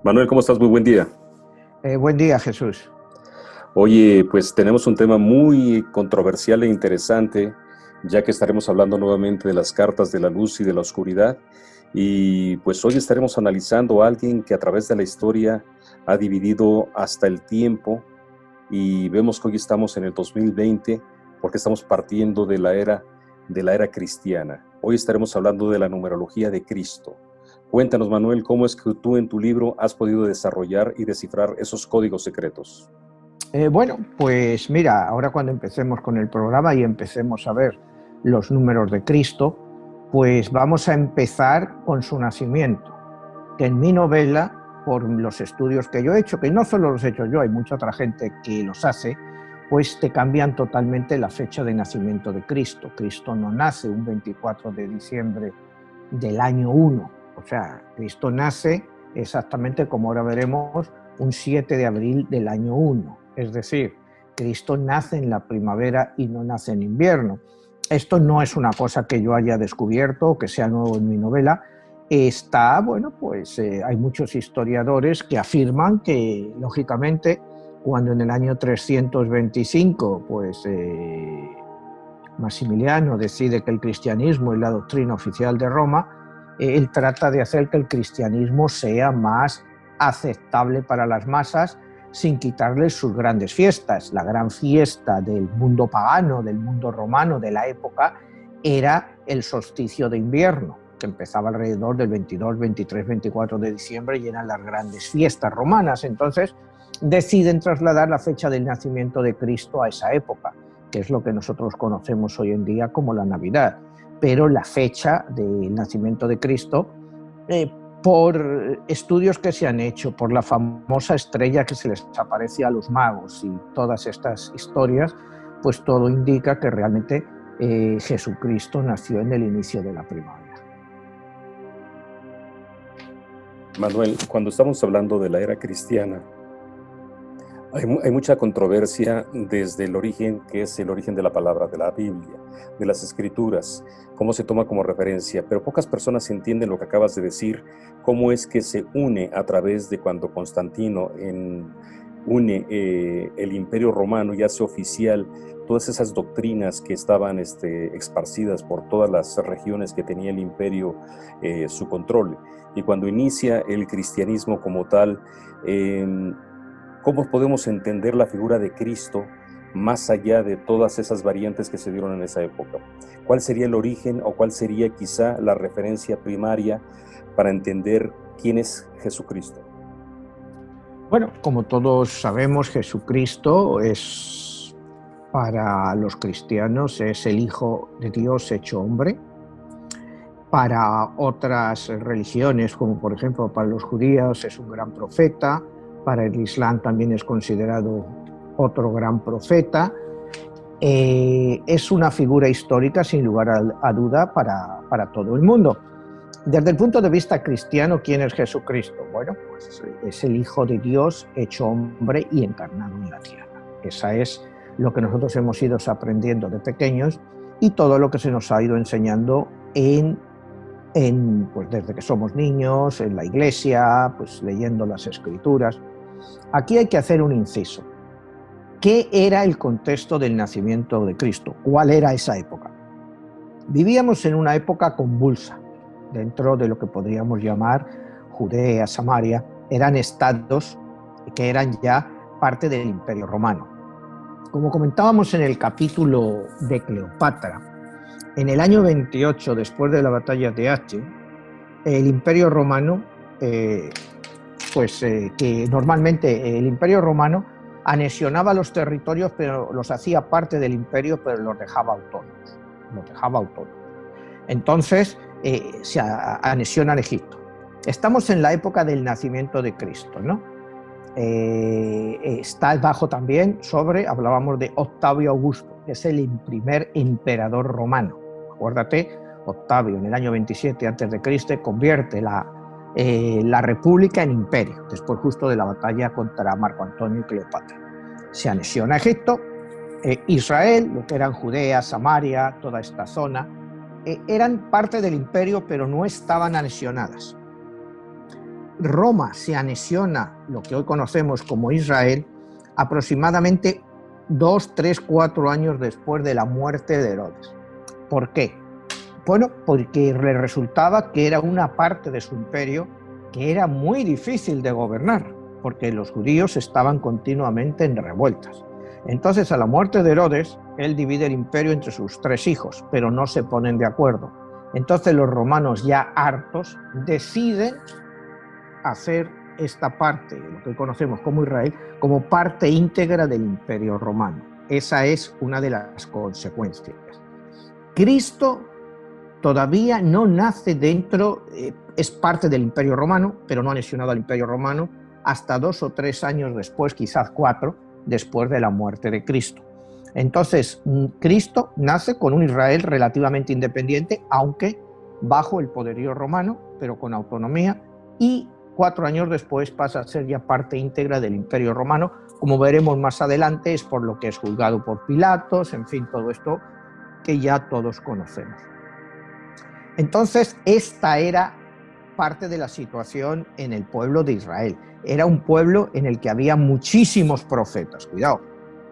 Manuel, ¿cómo estás? Muy buen día. Buen día, Jesús. Oye, pues tenemos un tema muy controversial e interesante, ya que estaremos hablando nuevamente de las cartas de la luz y de la oscuridad. Y pues hoy estaremos analizando a alguien que a través de la historia ha dividido hasta el tiempo y vemos que hoy estamos en el 2020 porque estamos partiendo de la era cristiana. Hoy estaremos hablando de la numerología de Cristo. Cuéntanos, Manuel, cómo es que tú en tu libro has podido desarrollar y descifrar esos códigos secretos. Bueno, pues mira, ahora cuando empecemos con el programa y empecemos a ver los números de Cristo, pues vamos a empezar con su nacimiento, que en mi novela, por los estudios que yo he hecho, que no solo los he hecho yo, hay mucha otra gente que los hace, pues te cambian totalmente la fecha de nacimiento de Cristo. Cristo no nace un 24 de diciembre del año 1, o sea, Cristo nace exactamente como ahora veremos un 7 de abril del año 1. Es decir, Cristo nace en la primavera y no nace en invierno. Esto no es una cosa que yo haya descubierto o que sea nuevo en mi novela. Hay muchos historiadores que afirman que, lógicamente, cuando en el año 325, Maximiliano decide que el cristianismo es la doctrina oficial de Roma, él trata de hacer que el cristianismo sea más aceptable para las masas sin quitarles sus grandes fiestas. La gran fiesta del mundo pagano, del mundo romano de la época, era el solsticio de invierno, que empezaba alrededor del 22, 23, 24 de diciembre y eran las grandes fiestas romanas. Entonces deciden trasladar la fecha del nacimiento de Cristo a esa época, que es lo que nosotros conocemos hoy en día como la Navidad. Pero la fecha del nacimiento de Cristo, por estudios que se han hecho, por la famosa estrella que se les aparece a los magos y todas estas historias, pues todo indica que realmente Jesucristo nació en el inicio de la primavera. Manuel, cuando estamos hablando de la era cristiana, hay mucha controversia desde el origen, que es el origen de la palabra, de la Biblia, de las escrituras, cómo se toma como referencia, pero pocas personas entienden lo que acabas de decir, cómo es que se une a través de cuando Constantino une el Imperio Romano y hace oficial todas esas doctrinas que estaban esparcidas por todas las regiones que tenía el imperio su control. Y cuando inicia el cristianismo como tal, ¿cómo podemos entender la figura de Cristo más allá de todas esas variantes que se dieron en esa época? ¿Cuál sería el origen o cuál sería quizá la referencia primaria para entender quién es Jesucristo? Bueno, como todos sabemos, Jesucristo es, para los cristianos, es el Hijo de Dios hecho hombre. Para otras religiones, como por ejemplo para los judíos, es un gran profeta. Para el Islam también es considerado otro gran profeta. Es una figura histórica, sin lugar a duda, para todo el mundo. Desde el punto de vista cristiano, ¿quién es Jesucristo? Bueno, pues es el Hijo de Dios hecho hombre y encarnado en la tierra. Esa es lo que nosotros hemos ido aprendiendo de pequeños y todo lo que se nos ha ido enseñando pues desde que somos niños, en la iglesia, pues leyendo las escrituras. Aquí hay que hacer un inciso. ¿Qué era el contexto del nacimiento de Cristo? ¿Cuál era esa época? Vivíamos en una época convulsa, dentro de lo que podríamos llamar Judea, Samaria. Eran estados que eran ya parte del Imperio Romano. Como comentábamos en el capítulo de Cleopatra, en el año 28, después de la batalla de Actium, el Imperio Romano, que normalmente el Imperio Romano anexionaba los territorios, pero los hacía parte del imperio, pero los dejaba autónomos. Entonces se anexiona Egipto. Estamos en la época del nacimiento de Cristo, ¿no? Está bajo también hablábamos de Octavio Augusto, que es el primer emperador romano. Acuérdate, Octavio en el año 27 a.C. convierte la república en imperio, después justo de la batalla contra Marco Antonio y Cleopatra. Se anexiona Egipto, Israel, lo que eran Judea, Samaria, toda esta zona, eran parte del imperio, pero no estaban anexionadas. Roma se anexiona lo que hoy conocemos como Israel aproximadamente 2, 3, 4 años después de la muerte de Herodes. ¿Por qué? Bueno, porque le resultaba que era una parte de su imperio que era muy difícil de gobernar, porque los judíos estaban continuamente en revueltas. Entonces, a la muerte de Herodes, él divide el imperio entre sus 3 hijos, pero no se ponen de acuerdo. Entonces los romanos, ya hartos, deciden hacer esta parte, lo que conocemos como Israel, como parte íntegra del imperio romano. Esa es una de las consecuencias. Cristo todavía no nace dentro, es parte del imperio romano, pero no ha anexionado al imperio romano hasta 2 o 3 años después, quizás 4, después de la muerte de Cristo. Entonces, Cristo nace con un Israel relativamente independiente, aunque bajo el poderío romano, pero con autonomía, y 4 años después pasa a ser ya parte íntegra del imperio romano. Como veremos más adelante, es por lo que es juzgado por Pilatos, en fin, todo esto que ya todos conocemos. Entonces, esta era parte de la situación en el pueblo de Israel. Era un pueblo en el que había muchísimos profetas. Cuidado,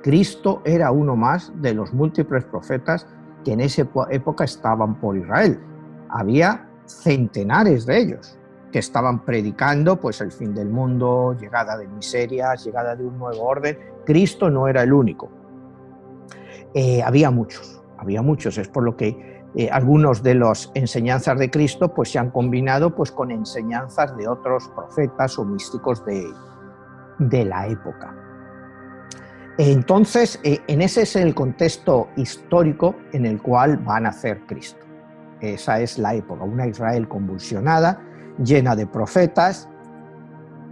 Cristo era uno más de los múltiples profetas que en esa época estaban por Israel. Había centenares de ellos que estaban predicando pues el fin del mundo, llegada de miserias, llegada de un nuevo orden. Cristo no era el único. Había muchos, es por lo que algunos de las enseñanzas de Cristo pues se han combinado pues con enseñanzas de otros profetas o místicos de la época. Entonces, en ese es el contexto histórico en el cual va a nacer Cristo. Esa es la época, una Israel convulsionada, llena de profetas,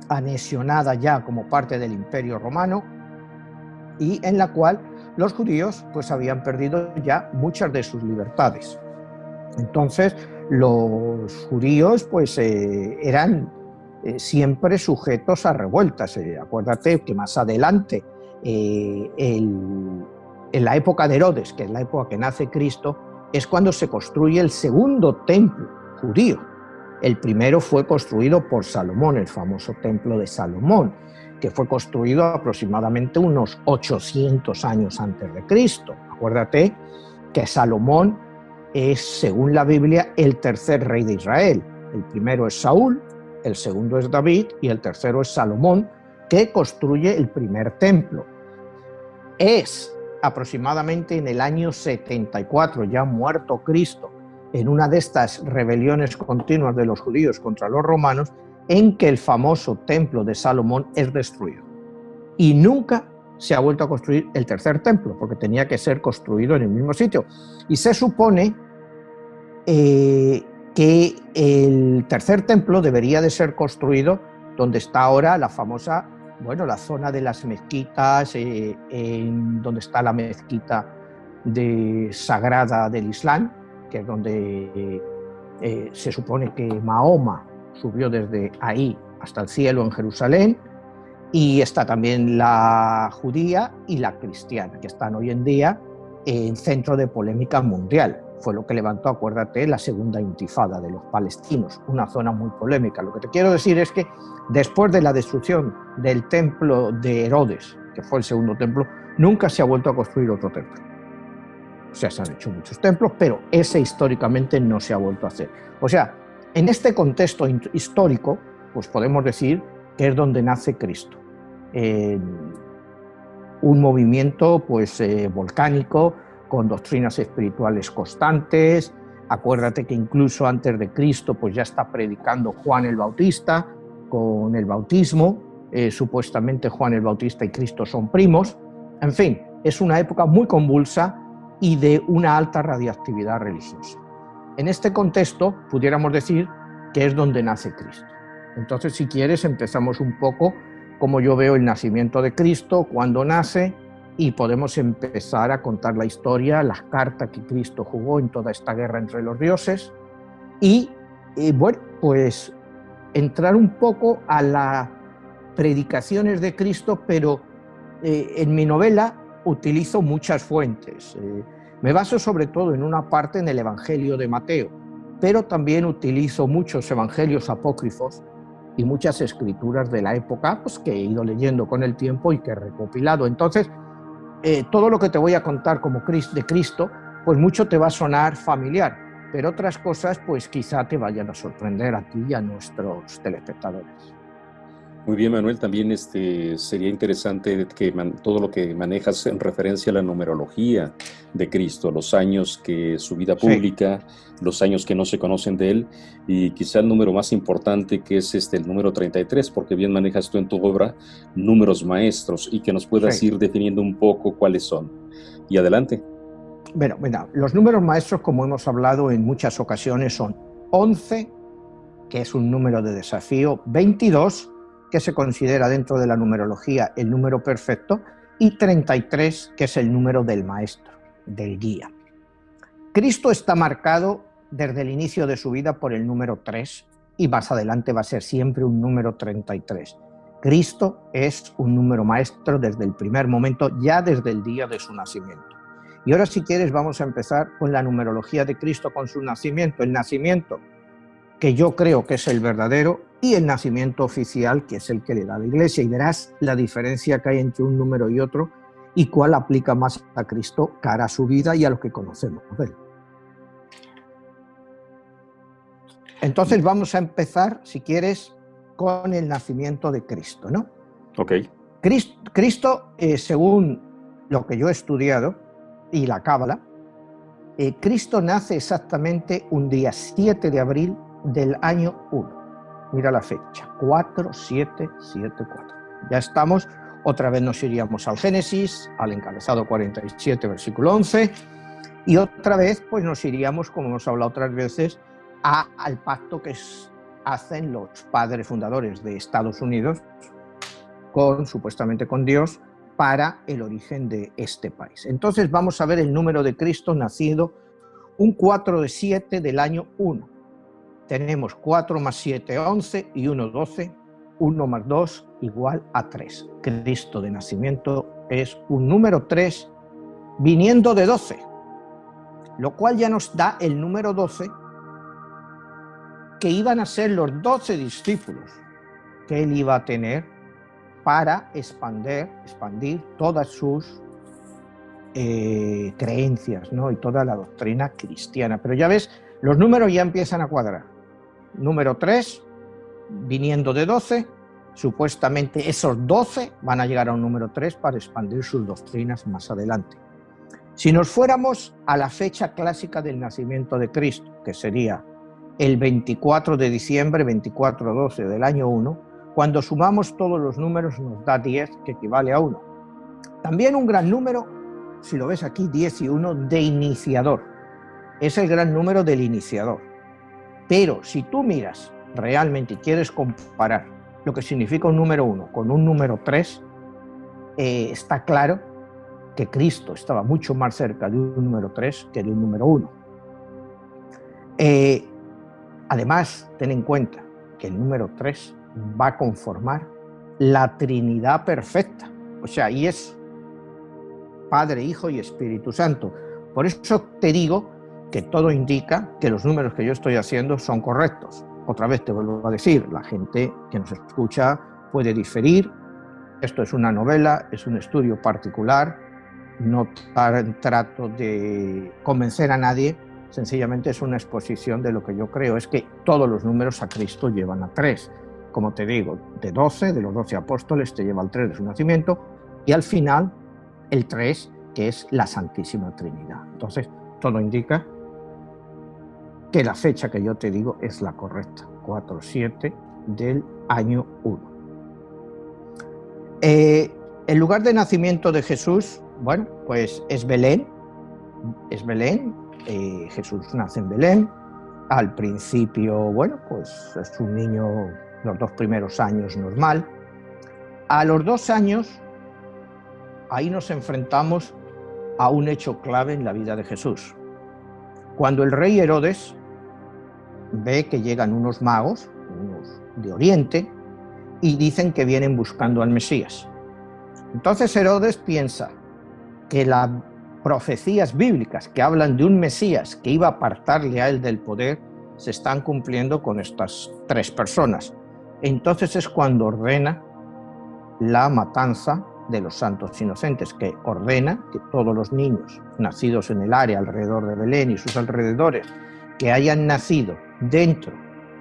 anexionada ya como parte del Imperio Romano, y en la cual los judíos pues habían perdido ya muchas de sus libertades. Entonces, los judíos pues eran siempre sujetos a revueltas. Acuérdate que más adelante, en la época de Herodes, que es la época que nace Cristo, es cuando se construye el segundo templo judío. El primero fue construido por Salomón, el famoso templo de Salomón, que fue construido aproximadamente unos 800 años antes de Cristo. Acuérdate que Salomón es, según la Biblia, el tercer rey de Israel. El primero es Saúl, el segundo es David y el tercero es Salomón, que construye el primer templo. Es aproximadamente en el año 74, ya muerto Cristo, en una de estas rebeliones continuas de los judíos contra los romanos, en que el famoso templo de Salomón es destruido. Y nunca se ha vuelto a construir el tercer templo, porque tenía que ser construido en el mismo sitio. Y se supone que el tercer templo debería de ser construido donde está ahora la famosa, la zona de las mezquitas, donde está la mezquita sagrada del Islam, que es donde se supone que Mahoma subió desde ahí hasta el cielo en Jerusalén, y está también la judía y la cristiana, que están hoy en día en centro de polémica mundial. Fue lo que levantó, acuérdate, la segunda intifada de los palestinos, una zona muy polémica. Lo que te quiero decir es que después de la destrucción del templo de Herodes, que fue el segundo templo, nunca se ha vuelto a construir otro templo. O sea, se han hecho muchos templos, pero ese históricamente no se ha vuelto a hacer. O sea, en este contexto histórico, pues podemos decir que es donde nace Cristo. Un movimiento pues volcánico, con doctrinas espirituales constantes. Acuérdate que incluso antes de Cristo pues ya está predicando Juan el Bautista con el bautismo. Supuestamente Juan el Bautista y Cristo son primos. En fin, es una época muy convulsa y de una alta radiactividad religiosa. En este contexto pudiéramos decir que es donde nace Cristo. Entonces, si quieres, empezamos un poco como yo veo el nacimiento de Cristo, cuando nace, y podemos empezar a contar la historia, las cartas que Cristo jugó en toda esta guerra entre los dioses, y pues entrar un poco a las predicaciones de Cristo, pero en mi novela utilizo muchas fuentes. Me baso sobre todo en una parte en el Evangelio de Mateo, pero también utilizo muchos evangelios apócrifos y muchas escrituras de la época, pues, que he ido leyendo con el tiempo y que he recopilado. Entonces, todo lo que te voy a contar como de Cristo, pues mucho te va a sonar familiar, pero otras cosas pues quizá te vayan a sorprender a ti y a nuestros telespectadores. Muy bien, Manuel, también sería interesante que todo lo que manejas en referencia a la numerología de Cristo, los años que su vida pública, sí, los años que no se conocen de él, y quizá el número más importante, que es el número 33, porque bien manejas tú en tu obra números maestros, y que nos puedas ir definiendo un poco cuáles son. Y adelante. Bueno, mira, los números maestros, como hemos hablado en muchas ocasiones, son 11, que es un número de desafío, 22, que se considera dentro de la numerología el número perfecto, y 33, que es el número del maestro, del guía. Cristo está marcado desde el inicio de su vida por el número 3, y más adelante va a ser siempre un número 33. Cristo es un número maestro desde el primer momento, ya desde el día de su nacimiento. Y ahora, si quieres, vamos a empezar con la numerología de Cristo, con su nacimiento. El nacimiento, que yo creo que es el verdadero, y el nacimiento oficial, que es el que le da la Iglesia. Y verás la diferencia que hay entre un número y otro, y cuál aplica más a Cristo cara a su vida y a lo que conocemos de él. Entonces vamos a empezar, si quieres, con el nacimiento de Cristo, ¿no? Ok. Cristo, según lo que yo he estudiado, y la Cábala, Cristo nace exactamente un día 7 de abril del año 1. Mira la fecha, 4774. Ya estamos, otra vez nos iríamos al Génesis, al encabezado 47, versículo 11, y otra vez pues nos iríamos, como hemos hablado otras veces, al pacto que hacen los padres fundadores de Estados Unidos, supuestamente con Dios, para el origen de este país. Entonces vamos a ver el número de Cristo nacido un 4 de 7 del año 1. Tenemos 4 más 7, 11, y 1, 12. 1 más 2 igual a 3. Cristo de nacimiento es un número 3 viniendo de 12, lo cual ya nos da el número 12, que iban a ser los 12 discípulos que él iba a tener para expandir todas sus creencias, ¿no? Y toda la doctrina cristiana. Pero ya ves, los números ya empiezan a cuadrar. Número 3, viniendo de 12, supuestamente esos 12 van a llegar a un número 3 para expandir sus doctrinas más adelante. Si nos fuéramos a la fecha clásica del nacimiento de Cristo, que sería el 24 de diciembre, 24-12 del año 1, cuando sumamos todos los números nos da 10, que equivale a 1. También un gran número, si lo ves aquí, 10 y 1, de iniciador. Es el gran número del iniciador. Pero si tú miras realmente y quieres comparar lo que significa un número 1 con un número 3, está claro que Cristo estaba mucho más cerca de un número 3 que de un número 1. Además, ten en cuenta que el número 3 va a conformar la Trinidad perfecta. O sea, y es Padre, Hijo y Espíritu Santo. Por eso te digo que todo indica que los números que yo estoy haciendo son correctos. Otra vez te vuelvo a decir, la gente que nos escucha puede diferir. Esto es una novela, es un estudio particular. No trato de convencer a nadie, sencillamente es una exposición de lo que yo creo. Es que todos los números a Cristo llevan a 3. Como te digo, de 12, de los 12 apóstoles, te lleva al 3 de su nacimiento, y al final el 3, que es la Santísima Trinidad. Entonces, todo indica que la fecha que yo te digo es la correcta, 4-7 del año 1. El lugar de nacimiento de Jesús, bueno, pues es Belén. Jesús nace en Belén. Al principio, bueno, pues es un niño, los 2 primeros años normal. A los 2 años, ahí nos enfrentamos a un hecho clave en la vida de Jesús. Cuando el rey Herodes ve que llegan unos magos, unos de Oriente, y dicen que vienen buscando al Mesías. Entonces Herodes piensa que las profecías bíblicas que hablan de un Mesías que iba a apartarle a él del poder se están cumpliendo con estas 3 personas. entonces es cuando ordena la matanza de los santos inocentes, que ordena que todos los niños nacidos en el área alrededor de Belén y sus alrededores, que hayan nacido dentro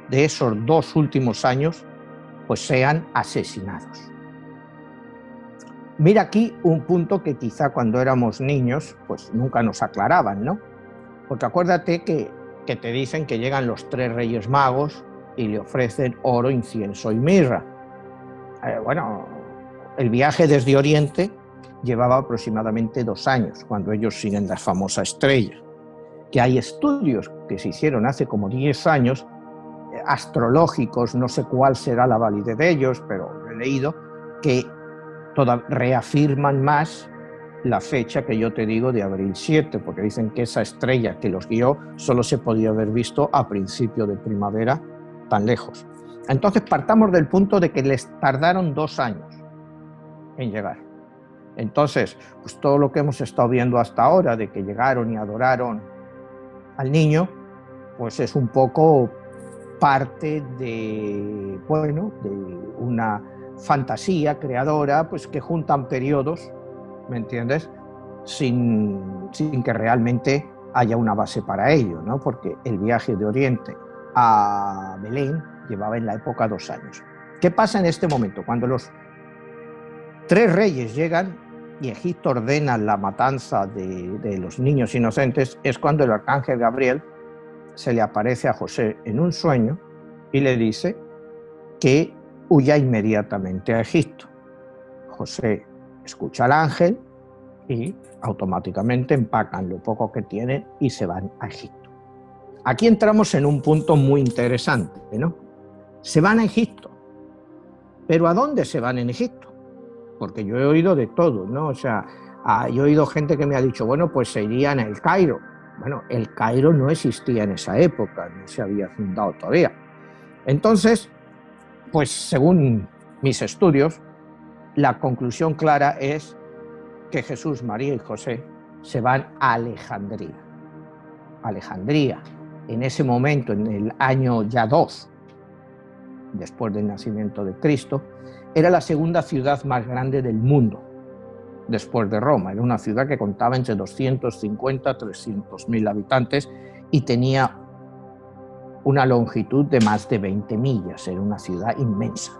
de esos 2 últimos años, pues sean asesinados. Mira aquí un punto que quizá cuando éramos niños pues nunca nos aclaraban, ¿no? Porque acuérdate que te dicen que llegan los 3 reyes magos y le ofrecen oro, incienso y mirra. Bueno, el viaje desde Oriente llevaba aproximadamente 2 años, cuando ellos siguen la famosa estrella. Que hay estudios que se hicieron hace como 10 años, astrológicos, no sé cuál será la validez de ellos, pero he leído que reafirman más la fecha que yo te digo de abril 7, porque dicen que esa estrella que los guió solo se podía haber visto a principio de primavera, tan lejos. Entonces partamos del punto de que les tardaron 2 años en llegar. Entonces, pues todo lo que hemos estado viendo hasta ahora, de que llegaron y adoraron al niño, pues es un poco parte de, bueno, de una fantasía creadora, pues que juntan periodos, ¿me entiendes? Sin que realmente haya una base para ello, ¿no? Porque el viaje de Oriente a Belén llevaba en la época 2 años. ¿Qué pasa en este momento? Cuando los 3 reyes llegan y Egipto ordena la matanza de los niños inocentes, es cuando el arcángel Gabriel se le aparece a José en un sueño y le dice que huya inmediatamente a Egipto. José escucha al ángel y automáticamente empacan lo poco que tienen y se van a Egipto. Aquí entramos en un punto muy interesante, ¿no? Se van a Egipto, pero ¿a dónde se van en Egipto? Porque yo he oído de todo, ¿no? O sea, yo he oído gente que me ha dicho, bueno, pues se irían al Cairo. Bueno, el Cairo no existía en esa época, no se había fundado todavía. Entonces, pues según mis estudios, la conclusión clara es que Jesús, María y José se van a Alejandría. Alejandría, en ese momento, en el año ya 2, después del nacimiento de Cristo, era la segunda ciudad más grande del mundo, después de Roma. Era una ciudad que contaba entre 250 y 300.000 habitantes y tenía una longitud de más de 20 millas. Era una ciudad inmensa.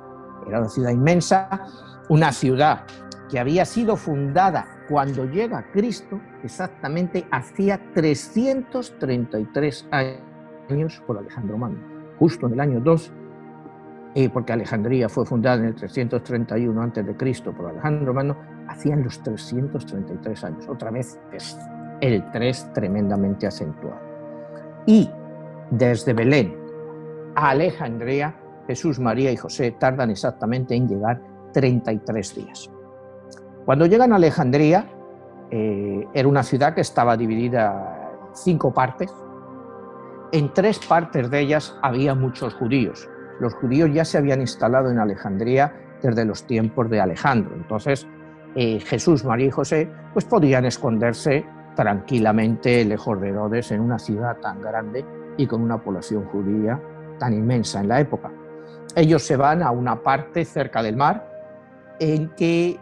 Era una ciudad inmensa, una ciudad que había sido fundada cuando llega Cristo, exactamente hacía 333 años por Alejandro Magno, justo en el año 2, porque Alejandría fue fundada en el 331 a.C. por Alejandro Magno, hacían los 333 años. Otra vez es el 3 tremendamente acentuado. Y desde Belén a Alejandría, Jesús, María y José tardan exactamente en llegar 33 días. Cuando llegan a Alejandría, era una ciudad que estaba dividida en 5 partes. En 3 partes de ellas había muchos judíos. Los judíos ya se habían instalado en Alejandría desde los tiempos de Alejandro. Entonces, Jesús, María y José pues podían esconderse tranquilamente lejos de Herodes en una ciudad tan grande y con una población judía tan inmensa en la época. Ellos se van a una parte cerca del mar en que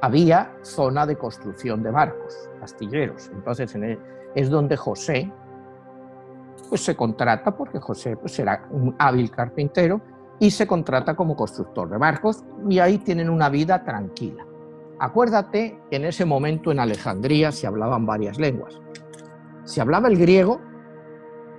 había zona de construcción de barcos, astilleros. Entonces es donde José pues se contrata, porque José pues era un hábil carpintero, y se contrata como constructor de barcos, y ahí tienen una vida tranquila. Acuérdate que en ese momento en Alejandría se hablaban varias lenguas. Se hablaba el griego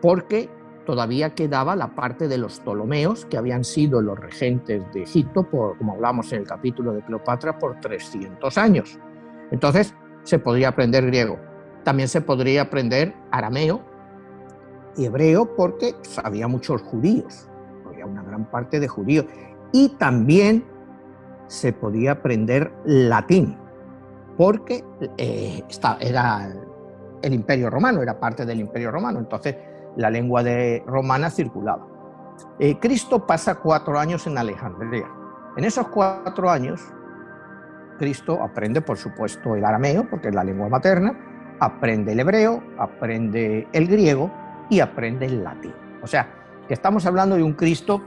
porque todavía quedaba la parte de los Ptolomeos, que habían sido los regentes de Egipto, como hablamos en el capítulo de Cleopatra, por 300 años. Entonces se podría aprender griego. También se podría aprender arameo y hebreo, porque pues, había muchos judíos, había una gran parte de judíos. Y también se podía aprender latín, porque era el Imperio Romano, era parte del Imperio Romano, entonces la lengua romana circulaba. Cristo pasa 4 años en Alejandría. En esos 4 años, Cristo aprende, por supuesto, el arameo, porque es la lengua materna, aprende el hebreo, aprende el griego y aprende el latín. O sea, que estamos hablando de un Cristo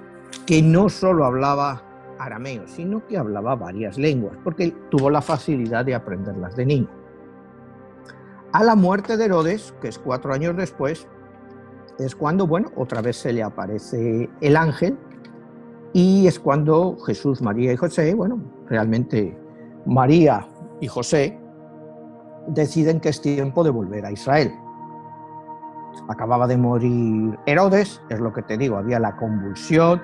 que no solo hablaba arameo, sino que hablaba varias lenguas, porque tuvo la facilidad de aprenderlas de niño. A la muerte de Herodes, que es 4 años después, es cuando, bueno, otra vez se le aparece el ángel, y es cuando Jesús, María y José, bueno, realmente María y José deciden que es tiempo de volver a Israel. Acababa de morir Herodes, es lo que te digo, había la convulsión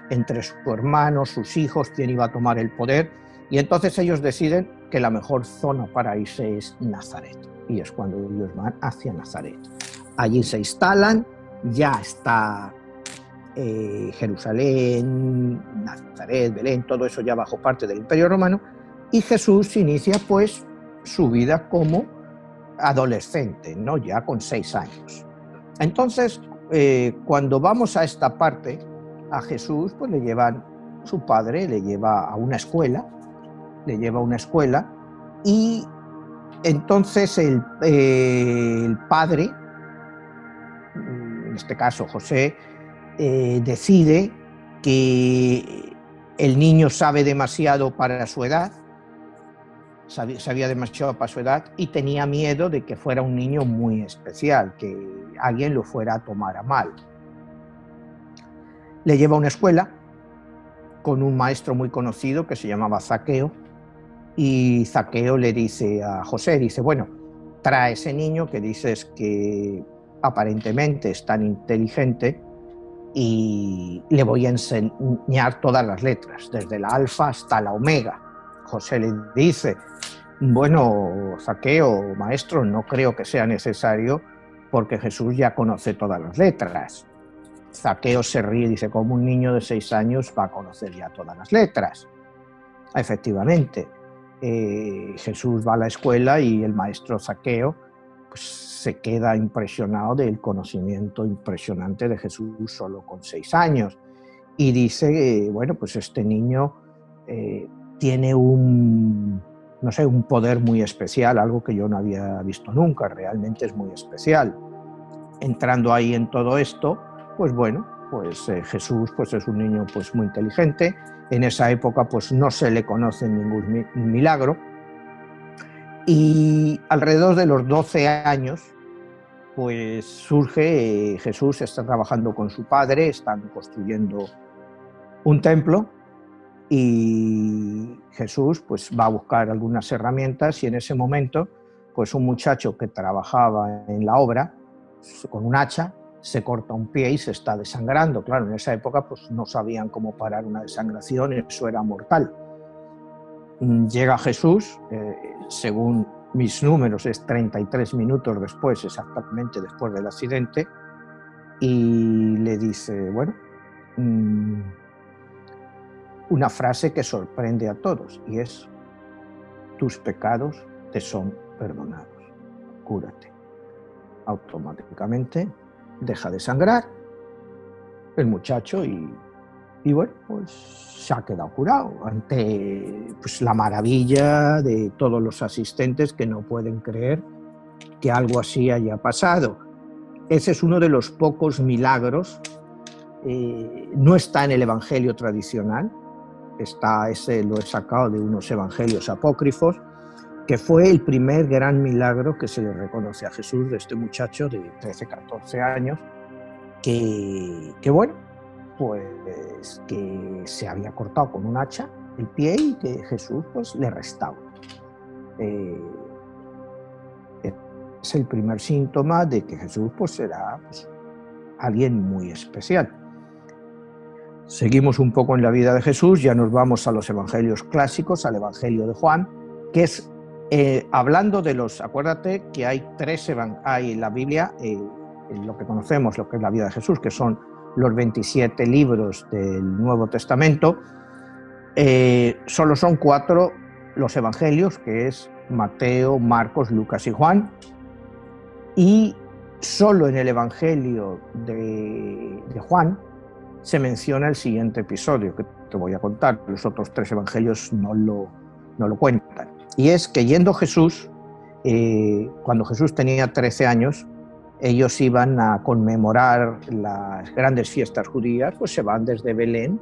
entre su hermano, sus hijos, quién iba a tomar el poder, y entonces ellos deciden que la mejor zona para irse es Nazaret, y es cuando ellos van hacia Nazaret. Allí se instalan, ya está Jerusalén, Nazaret, Belén, todo eso ya bajo parte del Imperio Romano, y Jesús inicia pues su vida como adolescente, ¿no? Ya con 6 años. Entonces, cuando vamos a esta parte, a Jesús pues le llevan, su padre le lleva a una escuela, y entonces el padre, en este caso José, decide que el niño sabe demasiado para su edad, sabía demasiado para su edad, y tenía miedo de que fuera un niño muy especial, que alguien lo fuera a tomar a mal. Le lleva a una escuela con un maestro muy conocido que se llamaba Zaqueo, y Zaqueo le dice a José, dice, bueno, trae ese niño que dices que aparentemente es tan inteligente, y le voy a enseñar todas las letras, desde la alfa hasta la omega. José le dice, bueno, Zaqueo, maestro, no creo que sea necesario porque Jesús ya conoce todas las letras. Zaqueo se ríe y dice, ¿cómo un niño de 6 años va a conocer ya todas las letras? Efectivamente, Jesús va a la escuela y el maestro Zaqueo pues, se queda impresionado del conocimiento impresionante de Jesús solo con 6 años. Y dice, bueno, pues este niño tiene un poder muy especial, algo que yo no había visto nunca, realmente es muy especial. Entrando ahí en todo esto, pues bueno, pues Jesús pues es un niño pues muy inteligente. En esa época pues no se le conoce ningún milagro, y alrededor de los 12 años pues surge, Jesús está trabajando con su padre, están construyendo un templo, y Jesús pues va a buscar algunas herramientas, y en ese momento pues un muchacho que trabajaba en la obra con un hacha se corta un pie y se está desangrando. Claro, en esa época pues no sabían cómo parar una desangración, eso era mortal. Llega Jesús, según mis números es 33 minutos después, exactamente después del accidente, y le dice, bueno, una frase que sorprende a todos, y es, tus pecados te son perdonados, cúrate. Automáticamente deja de sangrar el muchacho y bueno, pues se ha quedado curado ante pues, la maravilla de todos los asistentes que no pueden creer que algo así haya pasado. Ese es uno de los pocos milagros, no está en el evangelio tradicional, ese lo he sacado de unos evangelios apócrifos, que fue el primer gran milagro que se le reconoce a Jesús de este muchacho de 13, 14 años, que bueno, pues que se había cortado con un hacha el pie y que Jesús pues le restaura. Es el primer síntoma de que Jesús pues será pues, alguien muy especial. Seguimos un poco en la vida de Jesús, ya nos vamos a los evangelios clásicos, al evangelio de Juan, que es hablando de los, acuérdate que hay en la Biblia, en lo que conocemos, lo que es la vida de Jesús, que son los 27 libros del Nuevo Testamento, solo son 4 los evangelios, que es Mateo, Marcos, Lucas y Juan, y solo en el evangelio de Juan se menciona el siguiente episodio que te voy a contar. Los otros 3 evangelios no lo cuentan. Y es que yendo Jesús, cuando Jesús tenía 13 años, ellos iban a conmemorar las grandes fiestas judías, pues se van desde Belén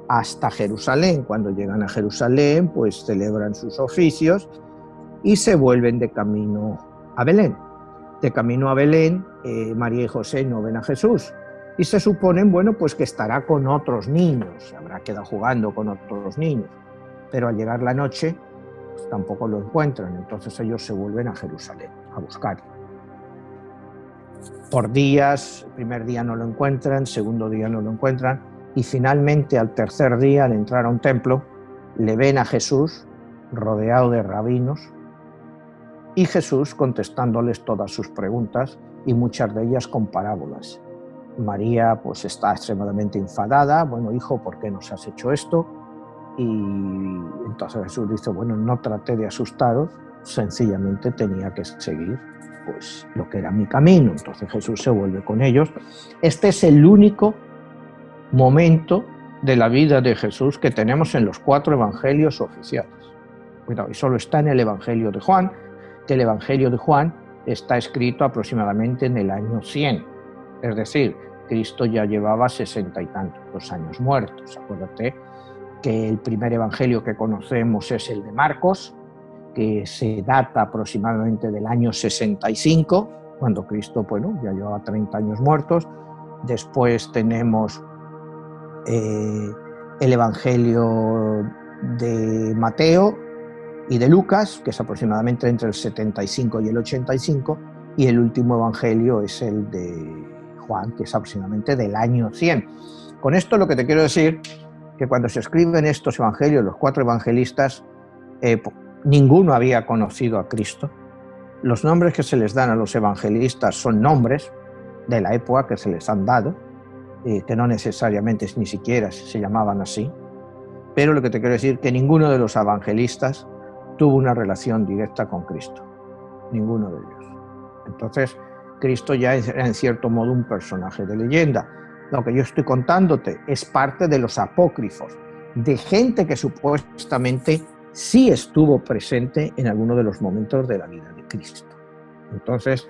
hasta Jerusalén. Cuando llegan a Jerusalén, pues celebran sus oficios y se vuelven de camino a Belén. De camino a Belén, María y José no ven a Jesús y se suponen, bueno, pues que estará con otros niños, habrá quedado jugando con otros niños, pero al llegar la noche pues tampoco lo encuentran, entonces ellos se vuelven a Jerusalén a buscarlo. Por días, el primer día no lo encuentran, segundo día no lo encuentran, y finalmente al tercer día, al entrar a un templo, le ven a Jesús rodeado de rabinos, y Jesús contestándoles todas sus preguntas, y muchas de ellas con parábolas. María pues está extremadamente enfadada, bueno, hijo, ¿por qué nos has hecho esto? Y entonces Jesús dice, bueno, no traté de asustaros, sencillamente tenía que seguir pues lo que era mi camino. Entonces Jesús se vuelve con ellos. Este es el único momento de la vida de Jesús que tenemos en los 4 evangelios oficiales. Cuidado, y solo está en el Evangelio de Juan, que el Evangelio de Juan está escrito aproximadamente en el año 100. Es decir, Cristo ya llevaba 60 y tantos años muertos. Acuérdate que el primer evangelio que conocemos es el de Marcos, que se data aproximadamente del año 65, cuando Cristo, bueno, ya llevaba 30 años muertos. Después tenemos el evangelio de Mateo y de Lucas, que es aproximadamente entre el 75 y el 85, y el último evangelio es el de Juan, que es aproximadamente del año 100. Con esto lo que te quiero decir, que cuando se escriben estos evangelios, los 4 evangelistas, ninguno había conocido a Cristo. Los nombres que se les dan a los evangelistas son nombres de la época que se les han dado, que no necesariamente ni siquiera se llamaban así, pero lo que te quiero decir es que ninguno de los evangelistas tuvo una relación directa con Cristo, ninguno de ellos. Entonces, Cristo ya era en cierto modo un personaje de leyenda. Lo que yo estoy contándote es parte de los apócrifos, de gente que supuestamente sí estuvo presente en alguno de los momentos de la vida de Cristo. Entonces,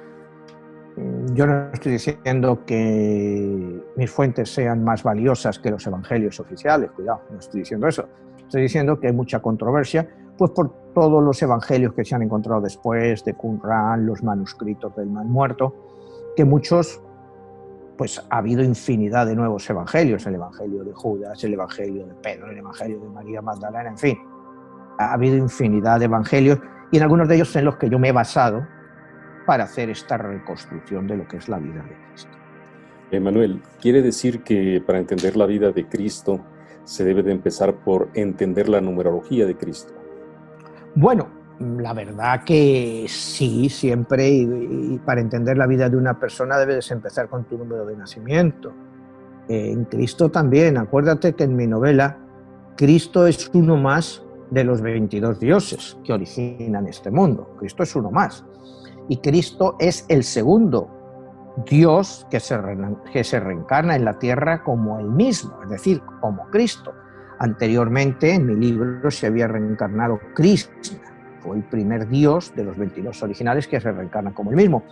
yo no estoy diciendo que mis fuentes sean más valiosas que los evangelios oficiales, cuidado, no estoy diciendo eso. Estoy diciendo que hay mucha controversia, pues por todos los evangelios que se han encontrado después, de Qumran, los manuscritos del Mar Muerto, que muchos, pues ha habido infinidad de nuevos evangelios, el evangelio de Judas, el evangelio de Pedro, el evangelio de María Magdalena, en fin, ha habido infinidad de evangelios y en algunos de ellos en los que yo me he basado para hacer esta reconstrucción de lo que es la vida de Cristo. Manuel, ¿quiere decir que para entender la vida de Cristo se debe de empezar por entender la numerología de Cristo? Bueno, la verdad que sí, siempre, y para entender la vida de una persona debes empezar con tu número de nacimiento. En Cristo también, acuérdate que en mi novela Cristo es uno más de los 22 dioses que originan este mundo. Cristo es uno más. Y Cristo es el segundo Dios que se reencarna en la tierra como Él mismo, es decir, como Cristo. Anteriormente, en mi libro, se había reencarnado Krishna. Fue el primer Dios de los 22 originales que se reencarna como Él mismo.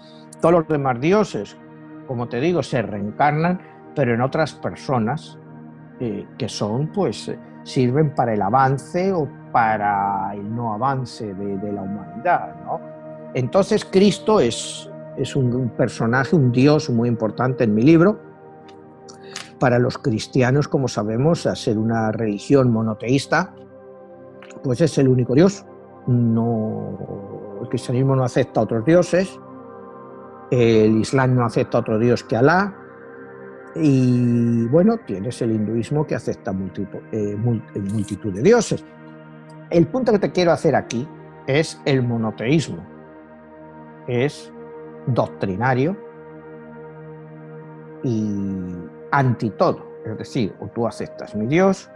Todos los demás dioses, como te digo, se reencarnan, pero en otras personas que son, pues, sirven para el avance o para el no avance de la humanidad, ¿no? Entonces Cristo es un personaje, un Dios muy importante en mi libro. Para los cristianos, como sabemos, al ser una religión monoteísta, pues es el único Dios. El cristianismo no acepta otros dioses, el Islam no acepta otro Dios que Alá, y bueno, tienes el hinduismo que acepta multitud de dioses. El punto que te quiero hacer aquí es el monoteísmo. Es doctrinario y anti todo. Es decir, o tú aceptas mi Dios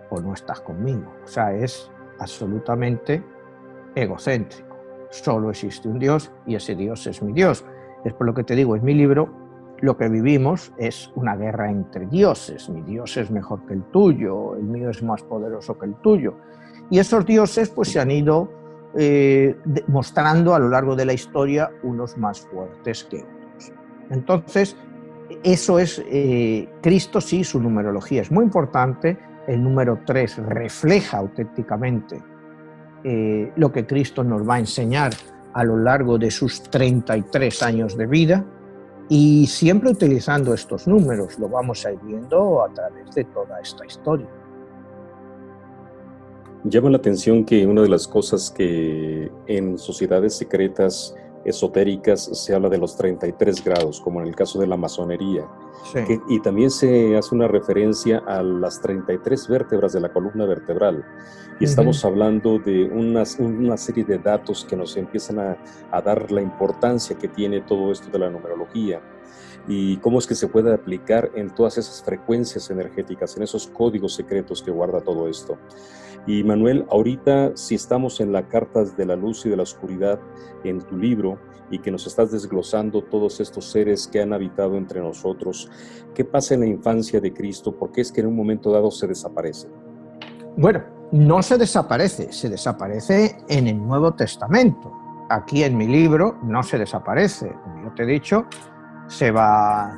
o no estás conmigo. O sea, es absolutamente egocéntrico. Solo existe un Dios y ese Dios es mi Dios. Es por lo que te digo, en mi libro lo que vivimos es una guerra entre dioses. Mi Dios es mejor que el tuyo, el mío es más poderoso que el tuyo. Y esos dioses pues se han ido mostrando a lo largo de la historia unos más fuertes que otros. Entonces, eso es, Cristo sí, su numerología es muy importante. El número 3 refleja auténticamente lo que Cristo nos va a enseñar a lo largo de sus 33 años de vida, y siempre utilizando estos números, lo vamos a ir viendo a través de toda esta historia. Llama la atención que una de las cosas que en sociedades secretas esotéricas se habla de los 33 grados, como en el caso de la masonería, Sí. y también se hace una referencia a las 33 vértebras de la columna vertebral. Y estamos hablando de una serie de datos que nos empiezan a dar la importancia que tiene todo esto de la numerología y cómo es que se puede aplicar en todas esas frecuencias energéticas, en esos códigos secretos que guarda todo esto. Y Manuel, ahorita si estamos en la Cartas de la Luz y de la Oscuridad, en tu libro, y que nos estás desglosando todos estos seres que han habitado entre nosotros, ¿qué pasa en la infancia de Cristo? ¿Por qué es que en un momento dado se desaparece? Bueno, no se desaparece en el Nuevo Testamento. Aquí en mi libro no se desaparece. Como yo te he dicho, se va a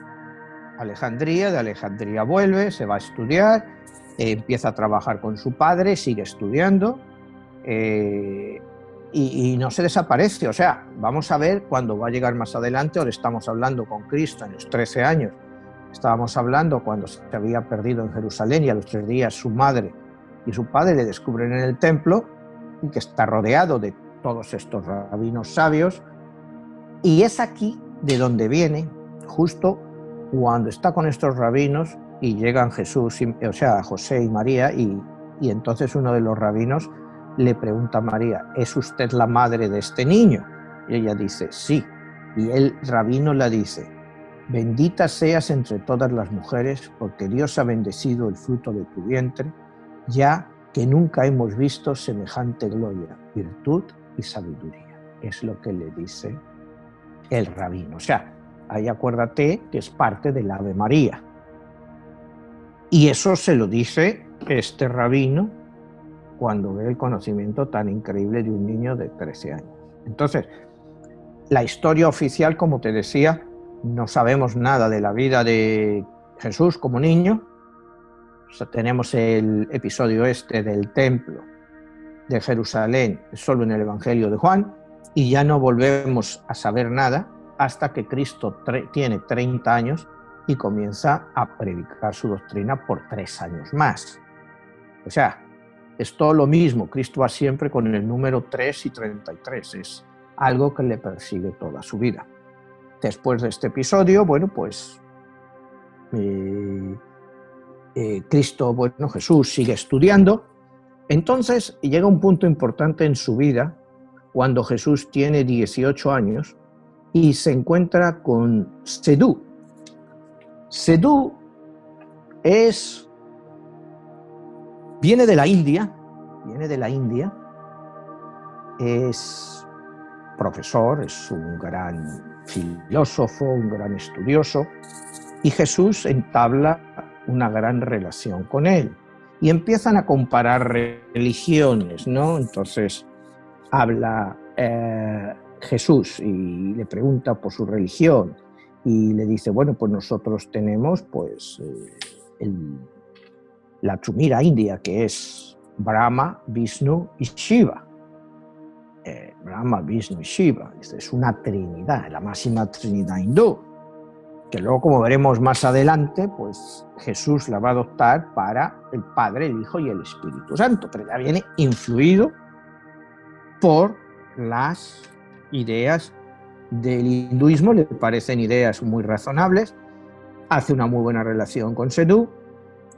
Alejandría, de Alejandría vuelve, se va a estudiar, empieza a trabajar con su padre, sigue estudiando y no se desaparece. O sea, vamos a ver cuando va a llegar más adelante. Ahora estamos hablando con Cristo en los 13 años. Estábamos hablando cuando se había perdido en Jerusalén y a los 3 días su madre y su padre le descubren en el templo y que está rodeado de todos estos rabinos sabios. Y es aquí de donde viene, justo cuando está con estos rabinos y llegan José y María, y entonces uno de los rabinos le pregunta a María, ¿es usted la madre de este niño? Y ella dice, sí. Y el rabino le dice, bendita seas entre todas las mujeres, porque Dios ha bendecido el fruto de tu vientre, ya que nunca hemos visto semejante gloria, virtud y sabiduría. Es lo que le dice el rabino. O sea, ahí acuérdate que es parte del Ave María. Y eso se lo dice este rabino cuando ve el conocimiento tan increíble de un niño de 13 años. Entonces, la historia oficial, como te decía, no sabemos nada de la vida de Jesús como niño. O sea, tenemos el episodio este del templo de Jerusalén solo en el Evangelio de Juan, y ya no volvemos a saber nada hasta que Cristo tiene 30 años y comienza a predicar su doctrina por 3 años más. O sea, es todo lo mismo. Cristo va siempre con el número 3 y 33. Es algo que le persigue toda su vida. Después de este episodio, bueno, pues Jesús sigue estudiando. Entonces llega un punto importante en su vida cuando Jesús tiene 18 años y se encuentra con Sedú. Sedú viene de la India, es profesor, es un gran filósofo, un gran estudioso, y Jesús entabla una gran relación con él. Y empiezan a comparar religiones, ¿no? Entonces habla Jesús y le pregunta por su religión y le dice, bueno, pues nosotros tenemos pues la Trumira india, que es Brahma, Vishnu y Shiva. Brahma, Vishnu y Shiva, es una trinidad, la máxima trinidad hindú, que luego, como veremos más adelante, pues Jesús la va a adoptar para el Padre, el Hijo y el Espíritu Santo, pero ya viene influido por las ideas del hinduismo, le parecen ideas muy razonables, hace una muy buena relación con Sedú,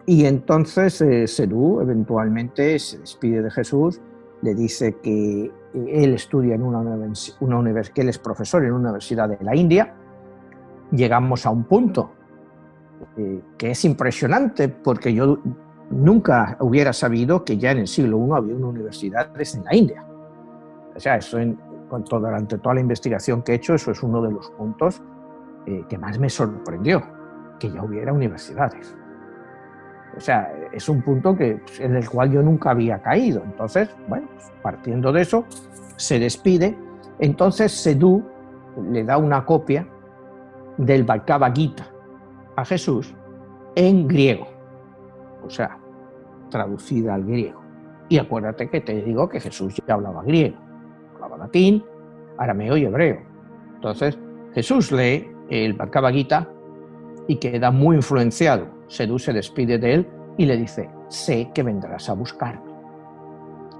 y entonces Sedú eventualmente se despide de Jesús, le dice que él estudia en una universidad, que él es profesor en una universidad de la India. Llegamos a un punto que es impresionante, porque yo nunca hubiera sabido que ya en el siglo I había una universidad en la India. O sea, eso durante toda la investigación que he hecho, eso es uno de los puntos que más me sorprendió, que ya hubiera universidades. O sea, es un punto en el cual yo nunca había caído. Entonces, bueno, pues partiendo de eso, se despide. Entonces Sedú le da una copia del Bhagavad Gita a Jesús en griego, o sea, traducida al griego. Y acuérdate que te digo que Jesús ya hablaba griego, hablaba latín, arameo y hebreo. Entonces, Jesús lee el Bhagavad Gita y queda muy influenciado. Sadhu se despide de él y le dice: sé que vendrás a buscarme.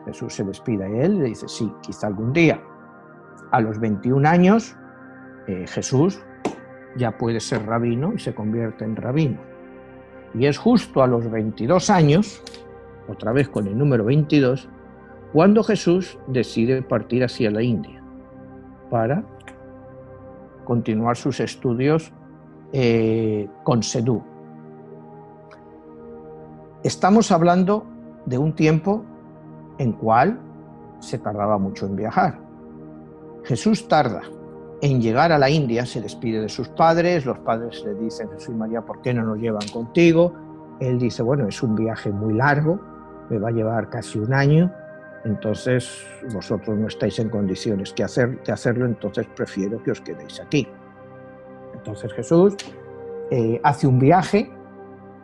Jesús se despide de él y le dice: sí, quizá algún día. A los 21 años, Jesús ya puede ser rabino y se convierte en rabino. Y es justo a los 22 años, otra vez con el número 22, cuando Jesús decide partir hacia la India para continuar sus estudios con Sadhu. Estamos hablando de un tiempo en cual se tardaba mucho en viajar. Jesús tarda en llegar a la India, se despide de sus padres, los padres le dicen: Jesús y María, ¿por qué no nos llevan contigo? Él dice: bueno, es un viaje muy largo, me va a llevar casi un año, entonces vosotros no estáis en condiciones de hacerlo, entonces prefiero que os quedéis aquí. Entonces Jesús hace un viaje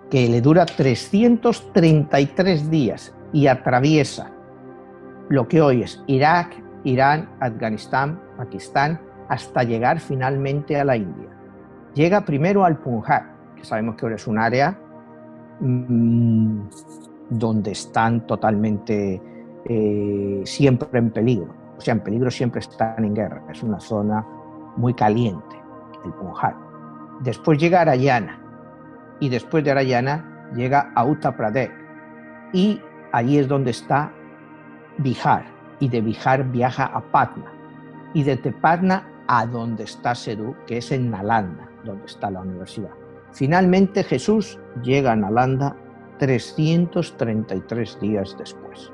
que le dura 333 días y atraviesa lo que hoy es Irak, Irán, Afganistán, Pakistán, hasta llegar finalmente a la India. Llega primero al Punjab, que sabemos que ahora es un área donde están totalmente siempre en peligro. O sea, en peligro siempre están en guerra. Es una zona muy caliente, el Punjab. Después llega a Haryana, y después de Haryana llega a Uttar Pradesh, y allí es donde está Bihar, y de Bihar viaja a Patna, y desde Patna a donde está Sadhu, que es en Nalanda, donde está la universidad. Finalmente Jesús llega a Nalanda 333 días después.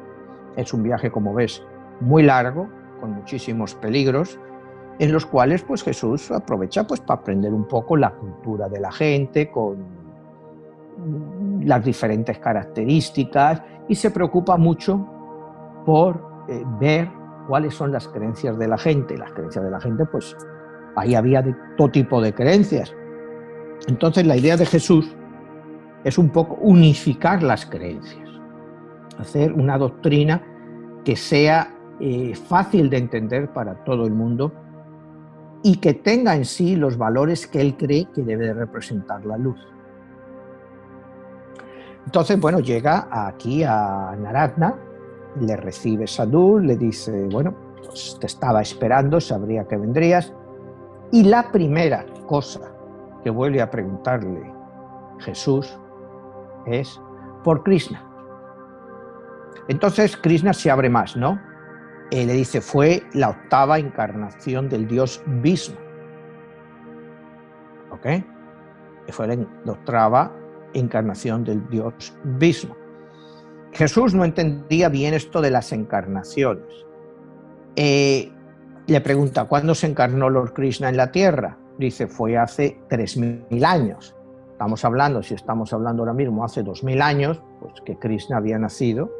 Es un viaje, como ves, muy largo, con muchísimos peligros, en los cuales pues Jesús aprovecha pues para aprender un poco la cultura de la gente, con las diferentes características, y se preocupa mucho por ver cuáles son las creencias de la gente. Las creencias de la gente, pues ahí había de todo tipo de creencias. Entonces la idea de Jesús es un poco unificar las creencias, hacer una doctrina que sea fácil de entender para todo el mundo y que tenga en sí los valores que él cree que debe de representar la luz. Entonces, bueno, llega aquí a Naratna, le recibe Sadhu, le dice: bueno, pues te estaba esperando, sabría que vendrías. Y la primera cosa que vuelve a preguntarle Jesús es por Krishna. Entonces Krishna se abre más, ¿no? Le dice: fue la octava encarnación del dios Vishnu. ¿Ok? Fue la octava encarnación del dios Vishnu. Jesús no entendía bien esto de las encarnaciones. Le pregunta: ¿cuándo se encarnó Lord Krishna en la tierra? Dice: fue hace 3000 años. Si estamos hablando ahora mismo hace 2000 años, pues que Krishna había nacido,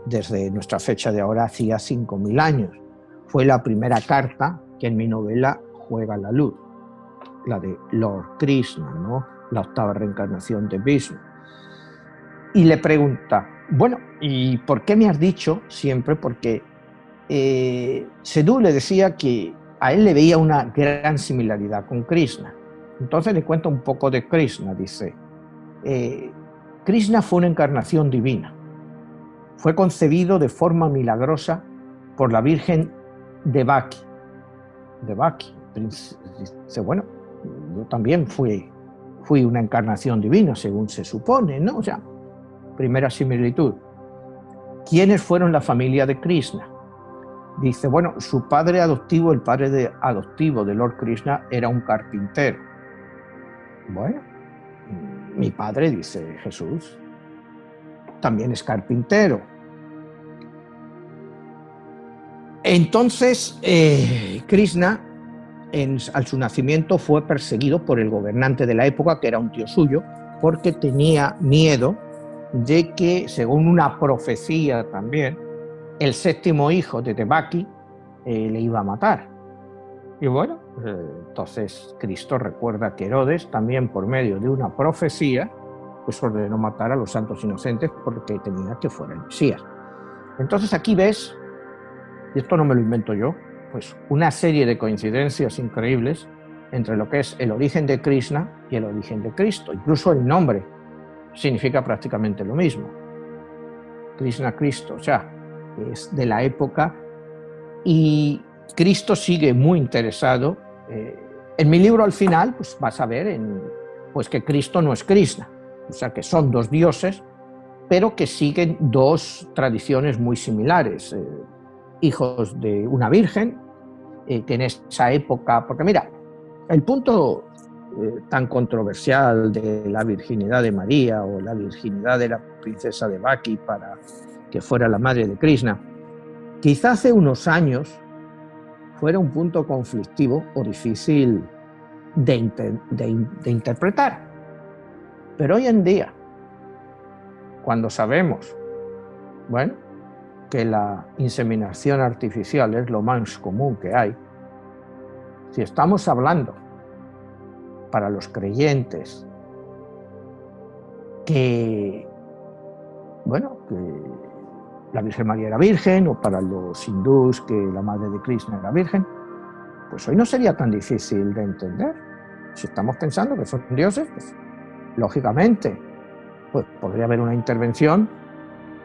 desde nuestra fecha de ahora hacía 5000 años. Fue la primera carta que en mi novela juega la luz, la de Lord Krishna, ¿no? La octava reencarnación de Vishnu. Y le pregunta: bueno, ¿y por qué me has dicho siempre? Porque Sadhu le decía que a él le veía una gran similaridad con Krishna. Entonces le cuenta un poco de Krishna. Dice: Krishna fue una encarnación divina. Fue concebido de forma milagrosa por la Virgen Devaki. Dice: bueno, yo también fui una encarnación divina, según se supone, ¿no? O sea, primera similitud. ¿Quiénes fueron la familia de Krishna? Dice: bueno, su padre adoptivo, el padre adoptivo de Lord Krishna, era un carpintero. Bueno, mi padre, dice Jesús, también es carpintero. Entonces, Krishna, al su nacimiento, fue perseguido por el gobernante de la época, que era un tío suyo, porque tenía miedo de que, según una profecía también, el séptimo hijo de Devaki le iba a matar. Y bueno, Entonces Cristo recuerda que Herodes, también por medio de una profecía, pues ordenó matar a los santos inocentes porque temía que fuera el Mesías. Entonces aquí ves, y esto no me lo invento yo, pues una serie de coincidencias increíbles entre lo que es el origen de Krishna y el origen de Cristo. Incluso el nombre significa prácticamente lo mismo. Krishna, Cristo, o sea, es de la época, y Cristo sigue muy interesado. En mi libro al final pues vas a ver pues que Cristo no es Krishna, o sea que son dos dioses, pero que siguen dos tradiciones muy similares, hijos de una virgen, que en esa época, porque mira, el punto tan controversial de la virginidad de María o la virginidad de la princesa de Baki para que fuera la madre de Krishna, quizá hace unos años fuera un punto conflictivo o difícil de interpretar. Pero hoy en día, cuando sabemos, bueno, que la inseminación artificial es lo más común que hay, si estamos hablando para los creyentes que, bueno, que la Virgen María era virgen, o para los hindús que la madre de Krishna era virgen, pues hoy no sería tan difícil de entender. Si estamos pensando que son dioses, pues lógicamente pues podría haber una intervención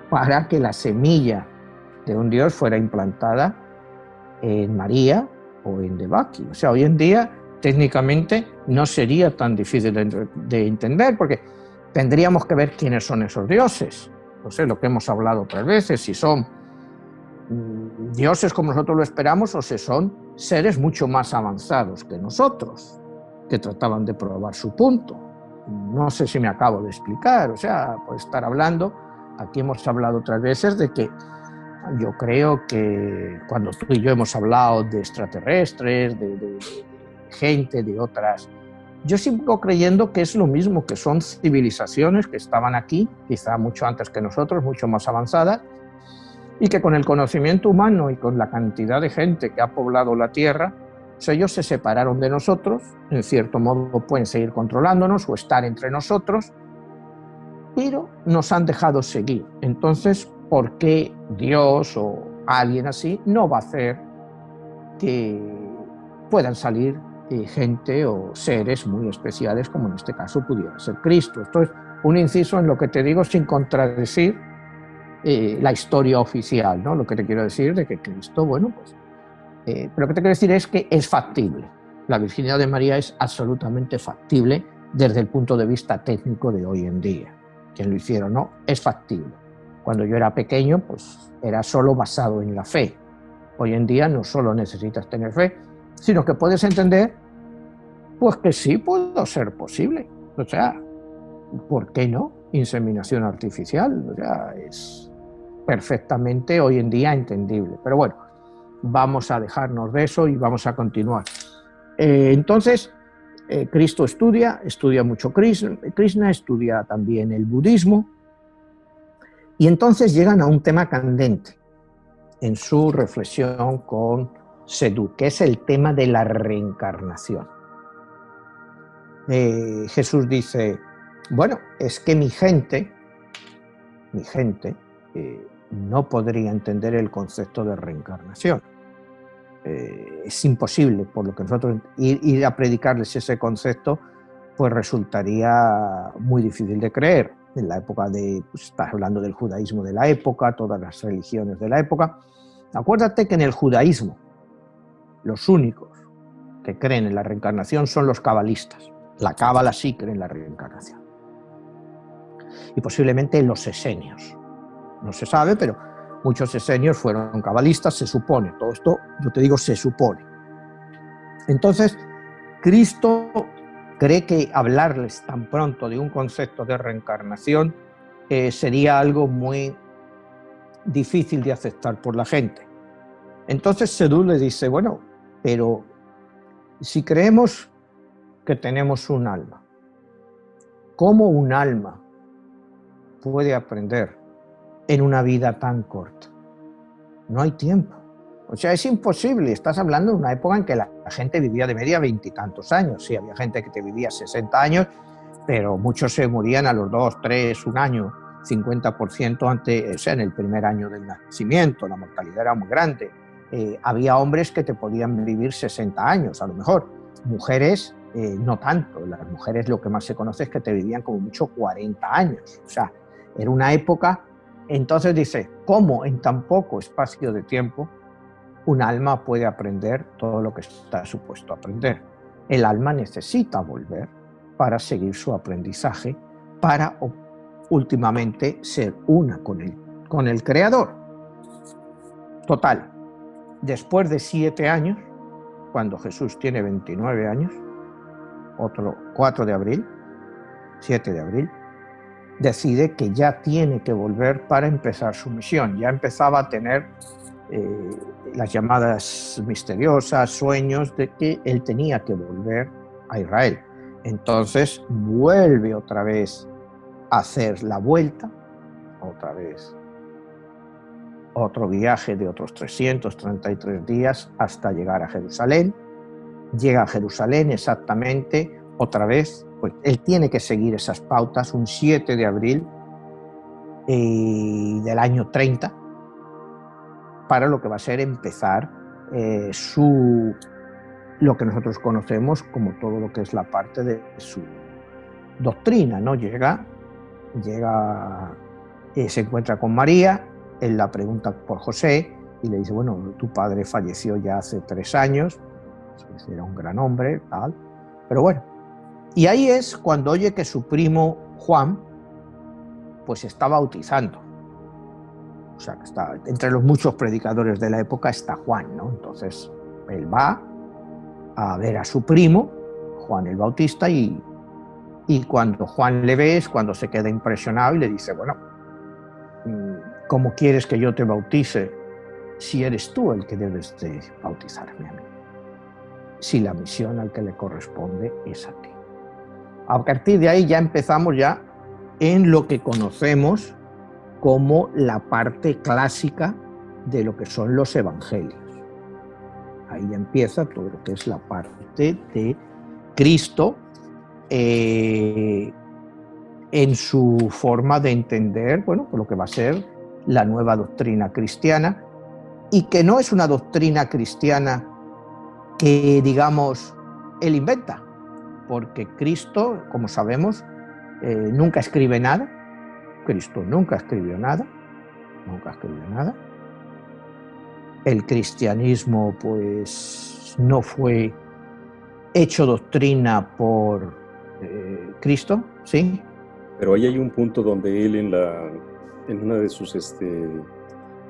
para que la semilla de un dios fuera implantada en María o en Devaki. O sea, hoy en día técnicamente no sería tan difícil de entender, porque tendríamos que ver quiénes son esos dioses. No sé, lo que hemos hablado otras veces, si son dioses como nosotros lo esperamos o si son seres mucho más avanzados que nosotros, que trataban de probar su punto. No sé si me acabo de explicar, o sea, por estar hablando, aquí hemos hablado otras veces de que yo creo que cuando tú y yo hemos hablado de extraterrestres, de gente, de otras, yo sigo creyendo que es lo mismo, que son civilizaciones que estaban aquí, quizá mucho antes que nosotros, mucho más avanzadas, y que con el conocimiento humano y con la cantidad de gente que ha poblado la Tierra, pues ellos se separaron de nosotros, en cierto modo pueden seguir controlándonos o estar entre nosotros, pero nos han dejado seguir. Entonces, ¿por qué Dios o alguien así no va a hacer que puedan salir gente o seres muy especiales, como en este caso pudiera ser Cristo? Esto es un inciso en lo que te digo sin contradecir la historia oficial, ¿no? Lo que te quiero decir de que Cristo, bueno, pues, pero lo que te quiero decir es que es factible. La virginidad de María es absolutamente factible desde el punto de vista técnico de hoy en día. Quien lo hicieron, ¿no? Es factible. Cuando yo era pequeño, pues era solo basado en la fe. Hoy en día no solo necesitas tener fe, sino que puedes entender, pues que sí puede ser posible. O sea, ¿por qué no? Inseminación artificial, o sea, es perfectamente hoy en día entendible. Pero bueno, vamos a dejarnos de eso y vamos a continuar. Entonces, Cristo estudia mucho Krishna, estudia también el budismo, y entonces llegan a un tema candente en su reflexión con Sedú, que es el tema de la reencarnación. Jesús dice, bueno, es que mi gente no podría entender el concepto de reencarnación. Es imposible, por lo que nosotros ir a predicarles ese concepto, pues resultaría muy difícil de creer. En la época pues estás hablando del judaísmo de la época, todas las religiones de la época. Acuérdate que en el judaísmo los únicos que creen en la reencarnación son los cabalistas. La cábala sí cree en la reencarnación. Y posiblemente los esenios. No se sabe, pero muchos esenios fueron cabalistas, se supone. Todo esto, yo te digo, se supone. Entonces, Cristo cree que hablarles tan pronto de un concepto de reencarnación sería algo muy difícil de aceptar por la gente. Entonces Sedú le dice, bueno, pero si creemos que tenemos un alma, ¿cómo un alma puede aprender en una vida tan corta? No hay tiempo. O sea, es imposible. Estás hablando de una época en que la gente vivía de media 20 y tantos años. Sí, había gente que te vivía 60 años, pero muchos se morían a los 2, 3, un año, 50% antes, o sea, en el primer año del nacimiento. La mortalidad era muy grande. Había hombres que te podían vivir 60 años, a lo mejor. Mujeres, no tanto. Las mujeres lo que más se conoce es que te vivían como mucho 40 años. O sea, era una época. Entonces dice, ¿cómo en tan poco espacio de tiempo un alma puede aprender todo lo que está supuesto a aprender? El alma necesita volver para seguir su aprendizaje, para últimamente ser una con el Creador. Total, después de 7 años, cuando Jesús tiene 29 años, otro 4 de abril, 7 de abril, decide que ya tiene que volver para empezar su misión. Ya empezaba a tener las llamadas misteriosas, sueños de que él tenía que volver a Israel. Entonces vuelve otra vez a hacer la vuelta, otra vez otro viaje de otros 333 días hasta llegar a Jerusalén. Llega a Jerusalén exactamente, otra vez, pues él tiene que seguir esas pautas, un 7 de abril del año 30, para lo que va a ser empezar lo que nosotros conocemos como todo lo que es la parte de su doctrina, ¿no? Llega, se encuentra con María, él la pregunta por José y le dice, bueno, tu padre falleció ya hace 3 años, era un gran hombre, tal, pero bueno. Y ahí es cuando oye que su primo Juan pues está bautizando. O sea, que está, entre los muchos predicadores de la época está Juan, ¿no? Entonces él va a ver a su primo, Juan el Bautista, y cuando Juan le ve es cuando se queda impresionado y le dice, bueno, ¿cómo quieres que yo te bautice si eres tú el que debes de bautizarme a mí? Si la misión al que le corresponde es a ti. A partir de ahí ya empezamos ya en lo que conocemos como la parte clásica de lo que son los evangelios. Ahí ya empieza todo lo que es la parte de Cristo en su forma de entender, bueno, pues lo que va a ser la nueva doctrina cristiana, y que no es una doctrina cristiana que, digamos, él inventa, porque Cristo, como sabemos, nunca escribe nada. Cristo nunca escribió nada, nunca escribió nada. El cristianismo, pues, no fue hecho doctrina por Cristo, ¿sí? Pero ahí hay un punto donde él en una de sus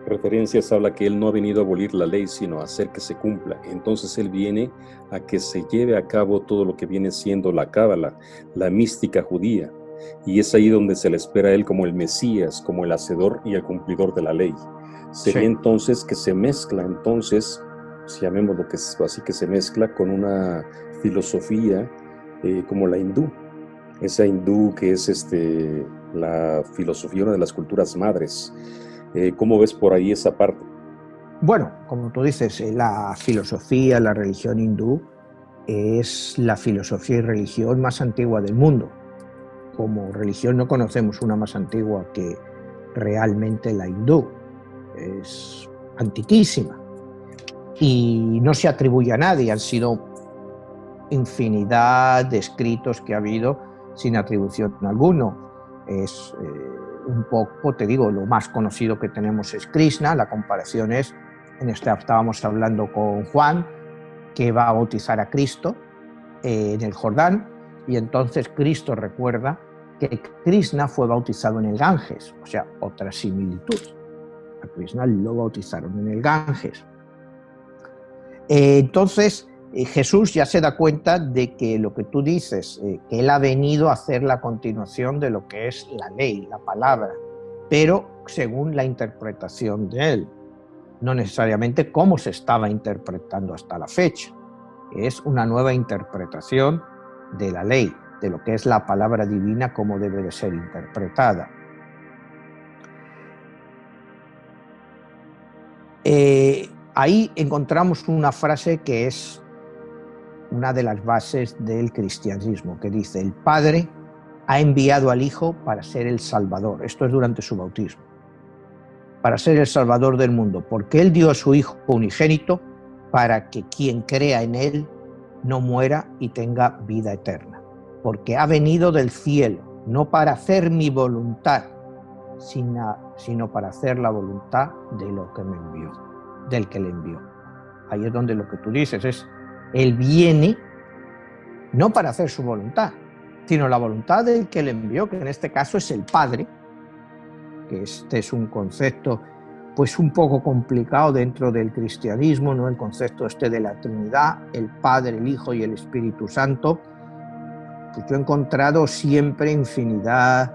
referencias habla que él no ha venido a abolir la ley, sino a hacer que se cumpla. Entonces él viene a que se lleve a cabo todo lo que viene siendo la cábala, la mística judía. Y es ahí donde se le espera a él como el Mesías, como el hacedor y el cumplidor de la ley. Sería entonces que se mezcla, entonces, si llamemos lo que es así, que se mezcla con una filosofía como la hindú. Esa hindú que es la filosofía, una de las culturas madres. ¿Cómo ves por ahí esa parte? Bueno, como tú dices, la filosofía, la religión hindú es la filosofía y religión más antigua del mundo. Como religión no conocemos una más antigua que realmente la hindú. Es antiquísima y no se atribuye a nadie. Han sido infinidad de escritos que ha habido sin atribución alguna. Es un poco, te digo, lo más conocido que tenemos es Krishna. La comparación es, estábamos hablando con Juan, que va a bautizar a Cristo en el Jordán, y entonces Cristo recuerda que Krishna fue bautizado en el Ganges, o sea, otra similitud. A Krishna lo bautizaron en el Ganges. Entonces Jesús ya se da cuenta de que lo que tú dices, que él ha venido a hacer la continuación de lo que es la ley, la palabra, pero según la interpretación de él, no necesariamente cómo se estaba interpretando hasta la fecha. Es una nueva interpretación de la ley, de lo que es la palabra divina, cómo debe de ser interpretada. ahí encontramos una frase que es una de las bases del cristianismo, que dice: el Padre ha enviado al Hijo para ser el Salvador. Esto es durante su bautismo. Para ser el Salvador del mundo, porque Él dio a su Hijo unigénito para que quien crea en Él no muera y tenga vida eterna. Porque ha venido del cielo, no para hacer mi voluntad, sino para hacer la voluntad de lo que me envió, del que le envió. Ahí es donde lo que tú dices es: Él viene no para hacer su voluntad, sino la voluntad del que le envió, que en este caso es el Padre, que este es un concepto pues un poco complicado dentro del cristianismo, ¿no? El concepto este de la Trinidad, el Padre, el Hijo y el Espíritu Santo. Pues yo he encontrado siempre infinidad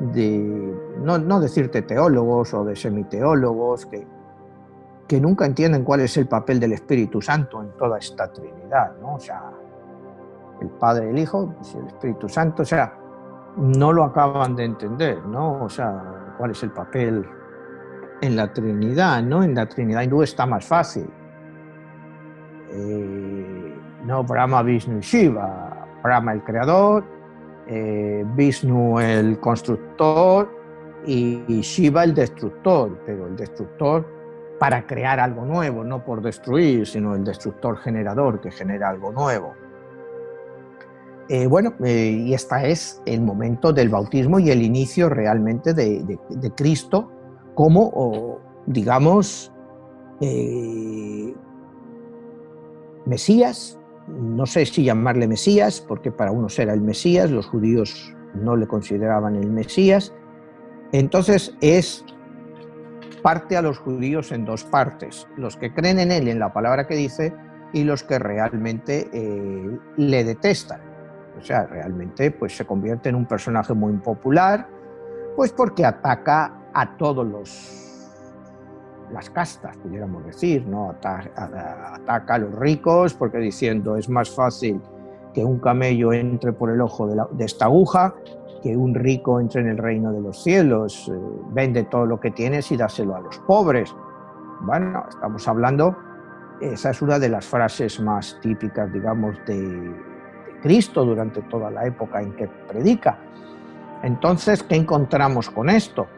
de, no decirte teólogos o de semiteólogos, que nunca entienden cuál es el papel del Espíritu Santo en toda esta Trinidad, ¿no? O sea, el Padre, el Hijo, el Espíritu Santo, o sea, no lo acaban de entender, ¿no? O sea, cuál es el papel en la Trinidad, ¿no? En la Trinidad hindú está más fácil. No, Brahma, Vishnu y Shiva. Brahma el creador, Vishnu el constructor y Shiva el destructor, pero el destructor para crear algo nuevo, no por destruir, sino el destructor generador que genera algo nuevo. Y este es el momento del bautismo y el inicio realmente de Cristo como, digamos, Mesías. No sé si llamarle Mesías, porque para unos era el Mesías, los judíos no le consideraban el Mesías. Entonces parte a los judíos en dos partes: los que creen en él, en la palabra que dice, y los que realmente le detestan. O sea, realmente pues, se convierte en un personaje muy impopular, pues porque ataca a todos las castas, pudiéramos decir, ¿no? Ataca a los ricos, porque diciendo: es más fácil que un camello entre por el ojo de esta aguja que un rico entre en el reino de los cielos. Vende todo lo que tienes y dáselo a los pobres. Bueno, estamos hablando, esa es una de las frases más típicas, digamos, de Cristo durante toda la época en que predica. Entonces, ¿qué encontramos con esto?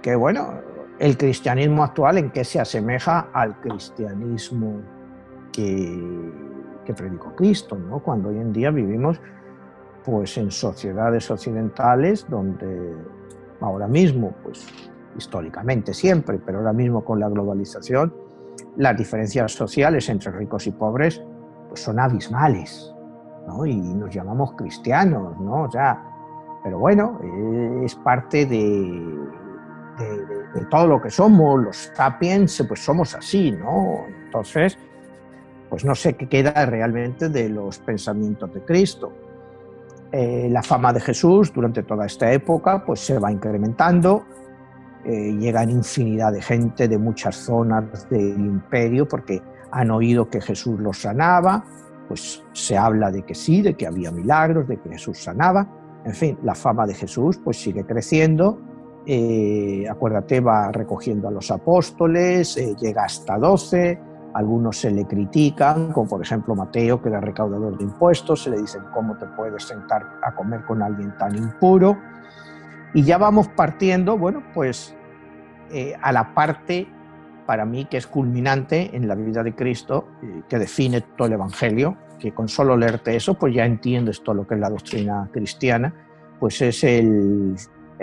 Que bueno, el cristianismo actual, ¿en qué se asemeja al cristianismo que predicó Cristo, ¿no? Cuando hoy en día vivimos pues en sociedades occidentales donde ahora mismo, pues históricamente siempre, pero ahora mismo con la globalización, las diferencias sociales entre ricos y pobres pues son abismales, ¿no? Y nos llamamos cristianos, ¿no? O sea, pero bueno, es parte de todo lo que somos, los sapiens, pues somos así, ¿no? Entonces, pues no sé qué queda realmente de los pensamientos de Cristo. La fama de Jesús durante toda esta época pues se va incrementando, llegan infinidad de gente de muchas zonas del imperio porque han oído que Jesús los sanaba, pues se habla de que sí, de que había milagros, de que Jesús sanaba. En fin, la fama de Jesús pues sigue creciendo. Acuérdate, va recogiendo a los apóstoles, llega hasta 12, algunos se le critican, como por ejemplo Mateo, que era recaudador de impuestos, se le dicen: ¿cómo te puedes sentar a comer con alguien tan impuro? Y ya vamos partiendo, bueno, pues a la parte, para mí, que es culminante en la vida de Cristo, que define todo el Evangelio, que con solo leerte eso, pues ya entiendes todo lo que es la doctrina cristiana, pues es el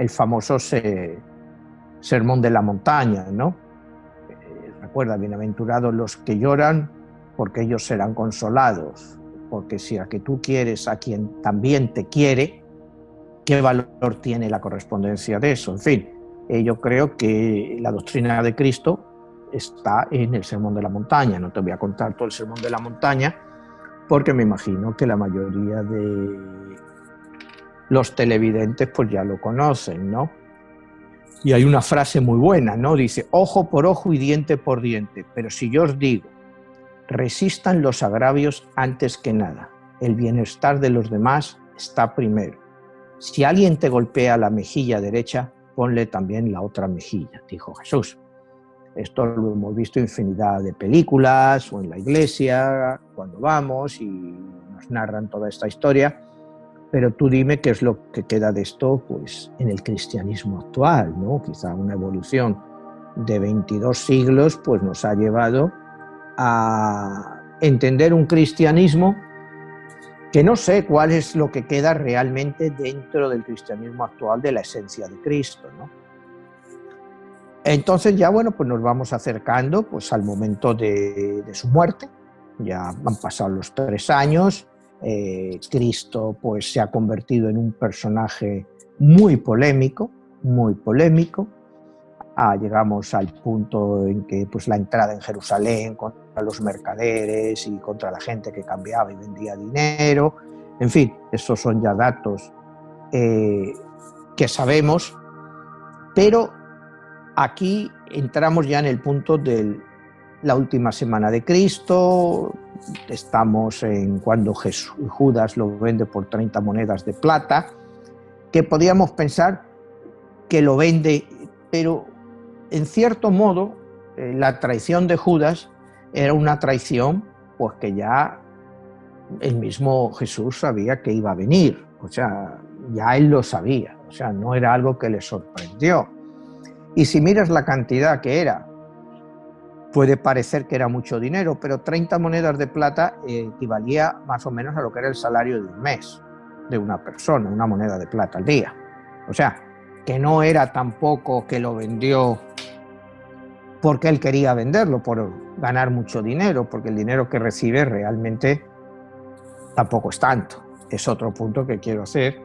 famoso sermón de la montaña, ¿no? Recuerda: bienaventurados los que lloran, porque ellos serán consolados. Porque si a que tú quieres a quien también te quiere, ¿qué valor tiene la correspondencia de eso? En fin, yo creo que la doctrina de Cristo está en el sermón de la montaña. No te voy a contar todo el sermón de la montaña, porque me imagino que la mayoría de los televidentes pues ya lo conocen, ¿no? Y hay una frase muy buena, ¿no? Dice: ojo por ojo y diente por diente. Pero si yo os digo, resistan los agravios antes que nada. El bienestar de los demás está primero. Si alguien te golpea la mejilla derecha, ponle también la otra mejilla, dijo Jesús. Esto lo hemos visto en infinidad de películas o en la iglesia, cuando vamos y nos narran toda esta historia. Pero tú dime qué es lo que queda de esto pues, en el cristianismo actual, ¿no? Quizá una evolución de 22 siglos pues, nos ha llevado a entender un cristianismo que no sé cuál es lo que queda realmente dentro del cristianismo actual de la esencia de Cristo, ¿no? Entonces ya, bueno, pues nos vamos acercando pues, al momento de su muerte. Ya han pasado los 3 años. Cristo pues, se ha convertido en un personaje muy polémico, muy polémico. Llegamos al punto en que pues, la entrada en Jerusalén contra los mercaderes y contra la gente que cambiaba y vendía dinero. En fin, esos son ya datos que sabemos, pero aquí entramos ya en el punto de la última semana de Cristo. Estamos en cuando Judas lo vende por 30 monedas de plata, que podíamos pensar que lo vende, pero en cierto modo la traición de Judas era una traición pues que ya el mismo Jesús sabía que iba a venir, o sea, ya él lo sabía, o sea, no era algo que le sorprendió. Y si miras la cantidad que era, puede parecer que era mucho dinero, pero 30 monedas de plata equivalía más o menos a lo que era el salario de un mes de una persona, una moneda de plata al día. O sea, que no era tampoco que lo vendió porque él quería venderlo, por ganar mucho dinero, porque el dinero que recibe realmente tampoco es tanto. Es otro punto que quiero hacer,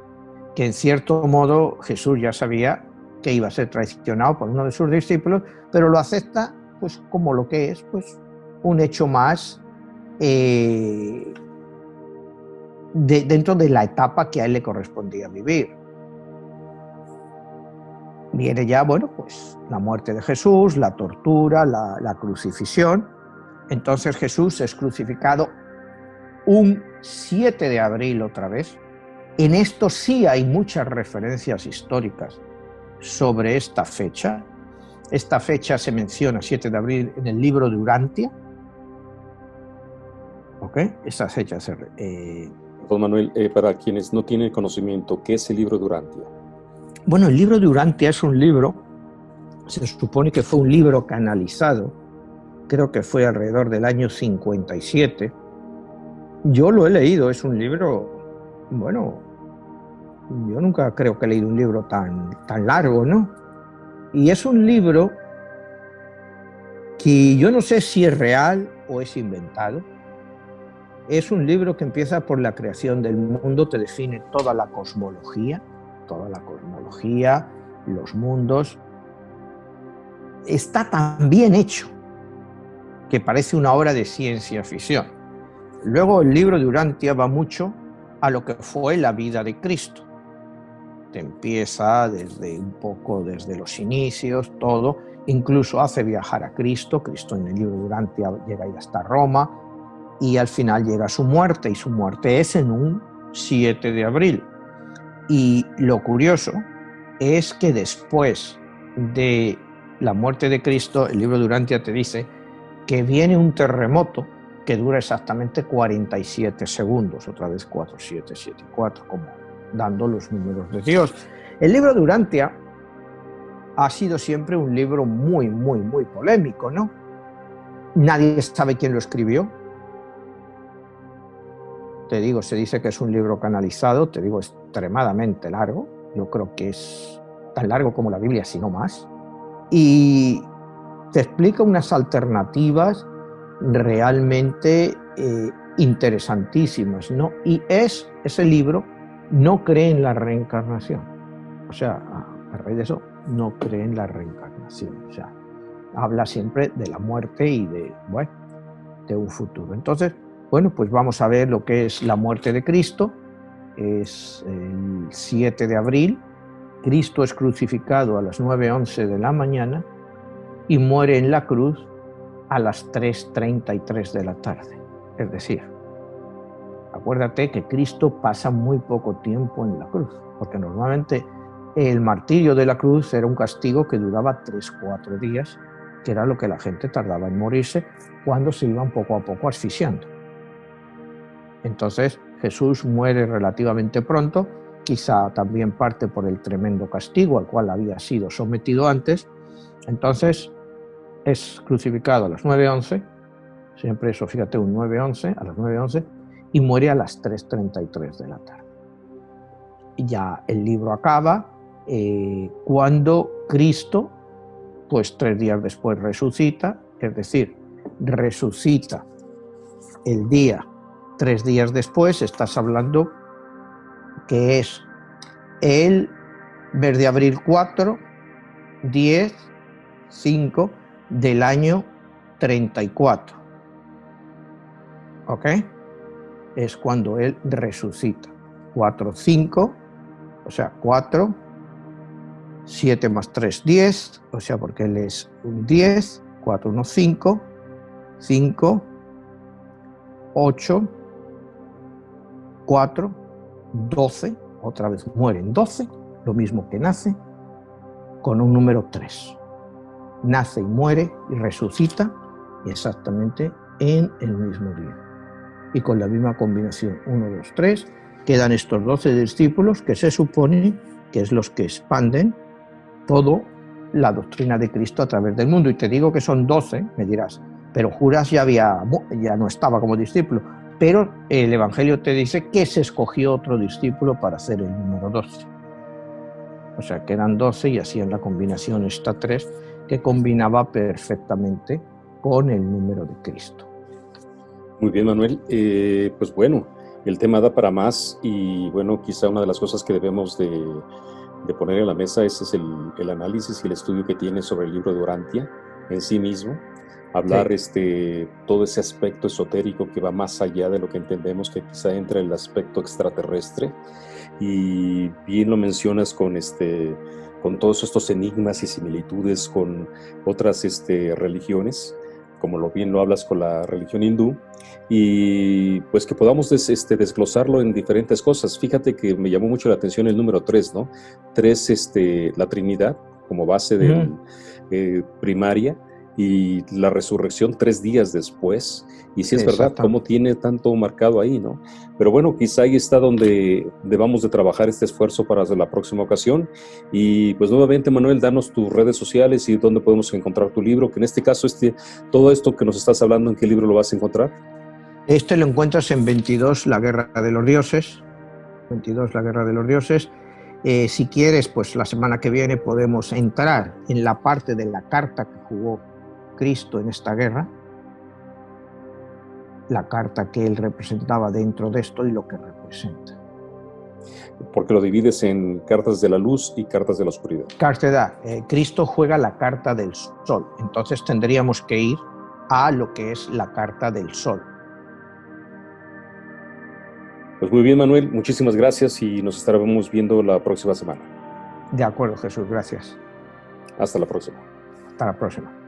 que en cierto modo Jesús ya sabía que iba a ser traicionado por uno de sus discípulos, pero lo acepta pues como lo que es, pues un hecho más dentro de la etapa que a él le correspondía vivir. Viene ya, bueno, pues la muerte de Jesús, la tortura, la crucifixión. Entonces Jesús es crucificado un 7 de abril otra vez. En esto sí hay muchas referencias históricas sobre esta fecha. Esta fecha se menciona, 7 de abril, en el libro de Urantia. ¿Ok? Esa fecha se... Don Manuel, para quienes no tienen conocimiento, ¿qué es el libro de Urantia? Bueno, el libro de Urantia es un libro, se supone que fue un libro canalizado, creo que fue alrededor del año 57. Yo lo he leído, es un libro, bueno, yo nunca creo que he leído un libro tan largo, ¿no? Y es un libro que yo no sé si es real o es inventado. Es un libro que empieza por la creación del mundo, te define toda la cosmología, los mundos. Está tan bien hecho que parece una obra de ciencia ficción. Luego el libro de Urantia va mucho a lo que fue la vida de Cristo. Te empieza desde los inicios, todo, incluso hace viajar a Cristo. Cristo en el libro de Urantia llega a ir hasta Roma y al final llega a su muerte, y su muerte es en un 7 de abril. Y lo curioso es que después de la muerte de Cristo, el libro de Urantia te dice que viene un terremoto que dura exactamente 47 segundos, otra vez 4, 7, 7, 4, como dando los números de Dios. El libro de Urantia ha sido siempre un libro muy, muy, muy polémico, ¿no? Nadie sabe quién lo escribió. Te digo, se dice que es un libro canalizado, te digo, extremadamente largo. Yo creo que es tan largo como la Biblia, si no más. Y te explica unas alternativas realmente interesantísimas, ¿no? Y ese libro no cree en la reencarnación. O sea, a raíz de eso, no cree en la reencarnación. O sea, habla siempre de la muerte y de un futuro. Entonces, bueno, pues vamos a ver lo que es la muerte de Cristo. Es el 7 de abril. Cristo es crucificado a las 9:11 de la mañana y muere en la cruz a las 3:33 de la tarde. Es decir, acuérdate que Cristo pasa muy poco tiempo en la cruz, porque normalmente el martirio de la cruz era un castigo que duraba 3-4 días que era lo que la gente tardaba en morirse cuando se iban poco a poco asfixiando. Entonces Jesús muere relativamente pronto, quizá también parte por el tremendo castigo al cual había sido sometido antes. Entonces es crucificado a las 9:11, siempre eso, fíjate, un 9:11, a las 9:11, y muere a las 3:33 de la tarde. Y ya el libro acaba cuando Cristo, pues 3 días después resucita, es decir, resucita el día 3 días después, estás hablando que es el mes de abril 4, 10, 5 del año 34. ¿Ok? Es cuando él resucita. 4, 5, o sea, 4, 7 más 3, 10, o sea, porque él es un 10, 4, 1, 5, 5, 8, 4, 12, otra vez mueren 12, lo mismo que nace, con un número 3. Nace y muere y resucita exactamente en el mismo día. Y con la misma combinación 1, 2, 3, quedan estos 12 discípulos que se supone que es los que expanden toda la doctrina de Cristo a través del mundo. Y te digo que son 12, me dirás, pero Judas ya no estaba como discípulo, pero el Evangelio te dice que se escogió otro discípulo para hacer el número 12. O sea, que eran 12 y hacían la combinación esta 3, que combinaba perfectamente con el número de Cristo. Muy bien, Manuel. Pues bueno, el tema da para más y bueno, quizá una de las cosas que debemos de poner en la mesa ese es el análisis y el estudio que tiene sobre el libro de Orantia en sí mismo. Hablar todo ese aspecto esotérico que va más allá de lo que entendemos, que quizá entra el aspecto extraterrestre. Y bien lo mencionas con todos estos enigmas y similitudes con otras religiones, como bien lo hablas con la religión hindú, y pues que podamos desglosarlo en diferentes cosas. Fíjate que me llamó mucho la atención el número 3, ¿no? 3, la Trinidad como base primaria, y la resurrección 3 días después. Y sí es verdad, cómo tiene tanto marcado ahí, ¿no? Pero bueno, quizá ahí está donde debamos de trabajar este esfuerzo para la próxima ocasión. Y pues nuevamente, Manuel, danos tus redes sociales y dónde podemos encontrar tu libro, que en este caso, todo esto que nos estás hablando, ¿en qué libro lo vas a encontrar? Lo encuentras en 22, La Guerra de los Dioses. 22, La Guerra de los Dioses. Si quieres, pues la semana que viene podemos entrar en la parte de la carta que jugó Cristo en esta guerra, la carta que él representaba dentro de esto y lo que representa. Porque lo divides en cartas de la luz y cartas de la oscuridad. Cristo juega la carta del sol, entonces tendríamos que ir a lo que es la carta del sol. Pues muy bien, Manuel, muchísimas gracias y nos estaremos viendo la próxima semana. De acuerdo, Jesús, gracias. Hasta la próxima. Hasta la próxima.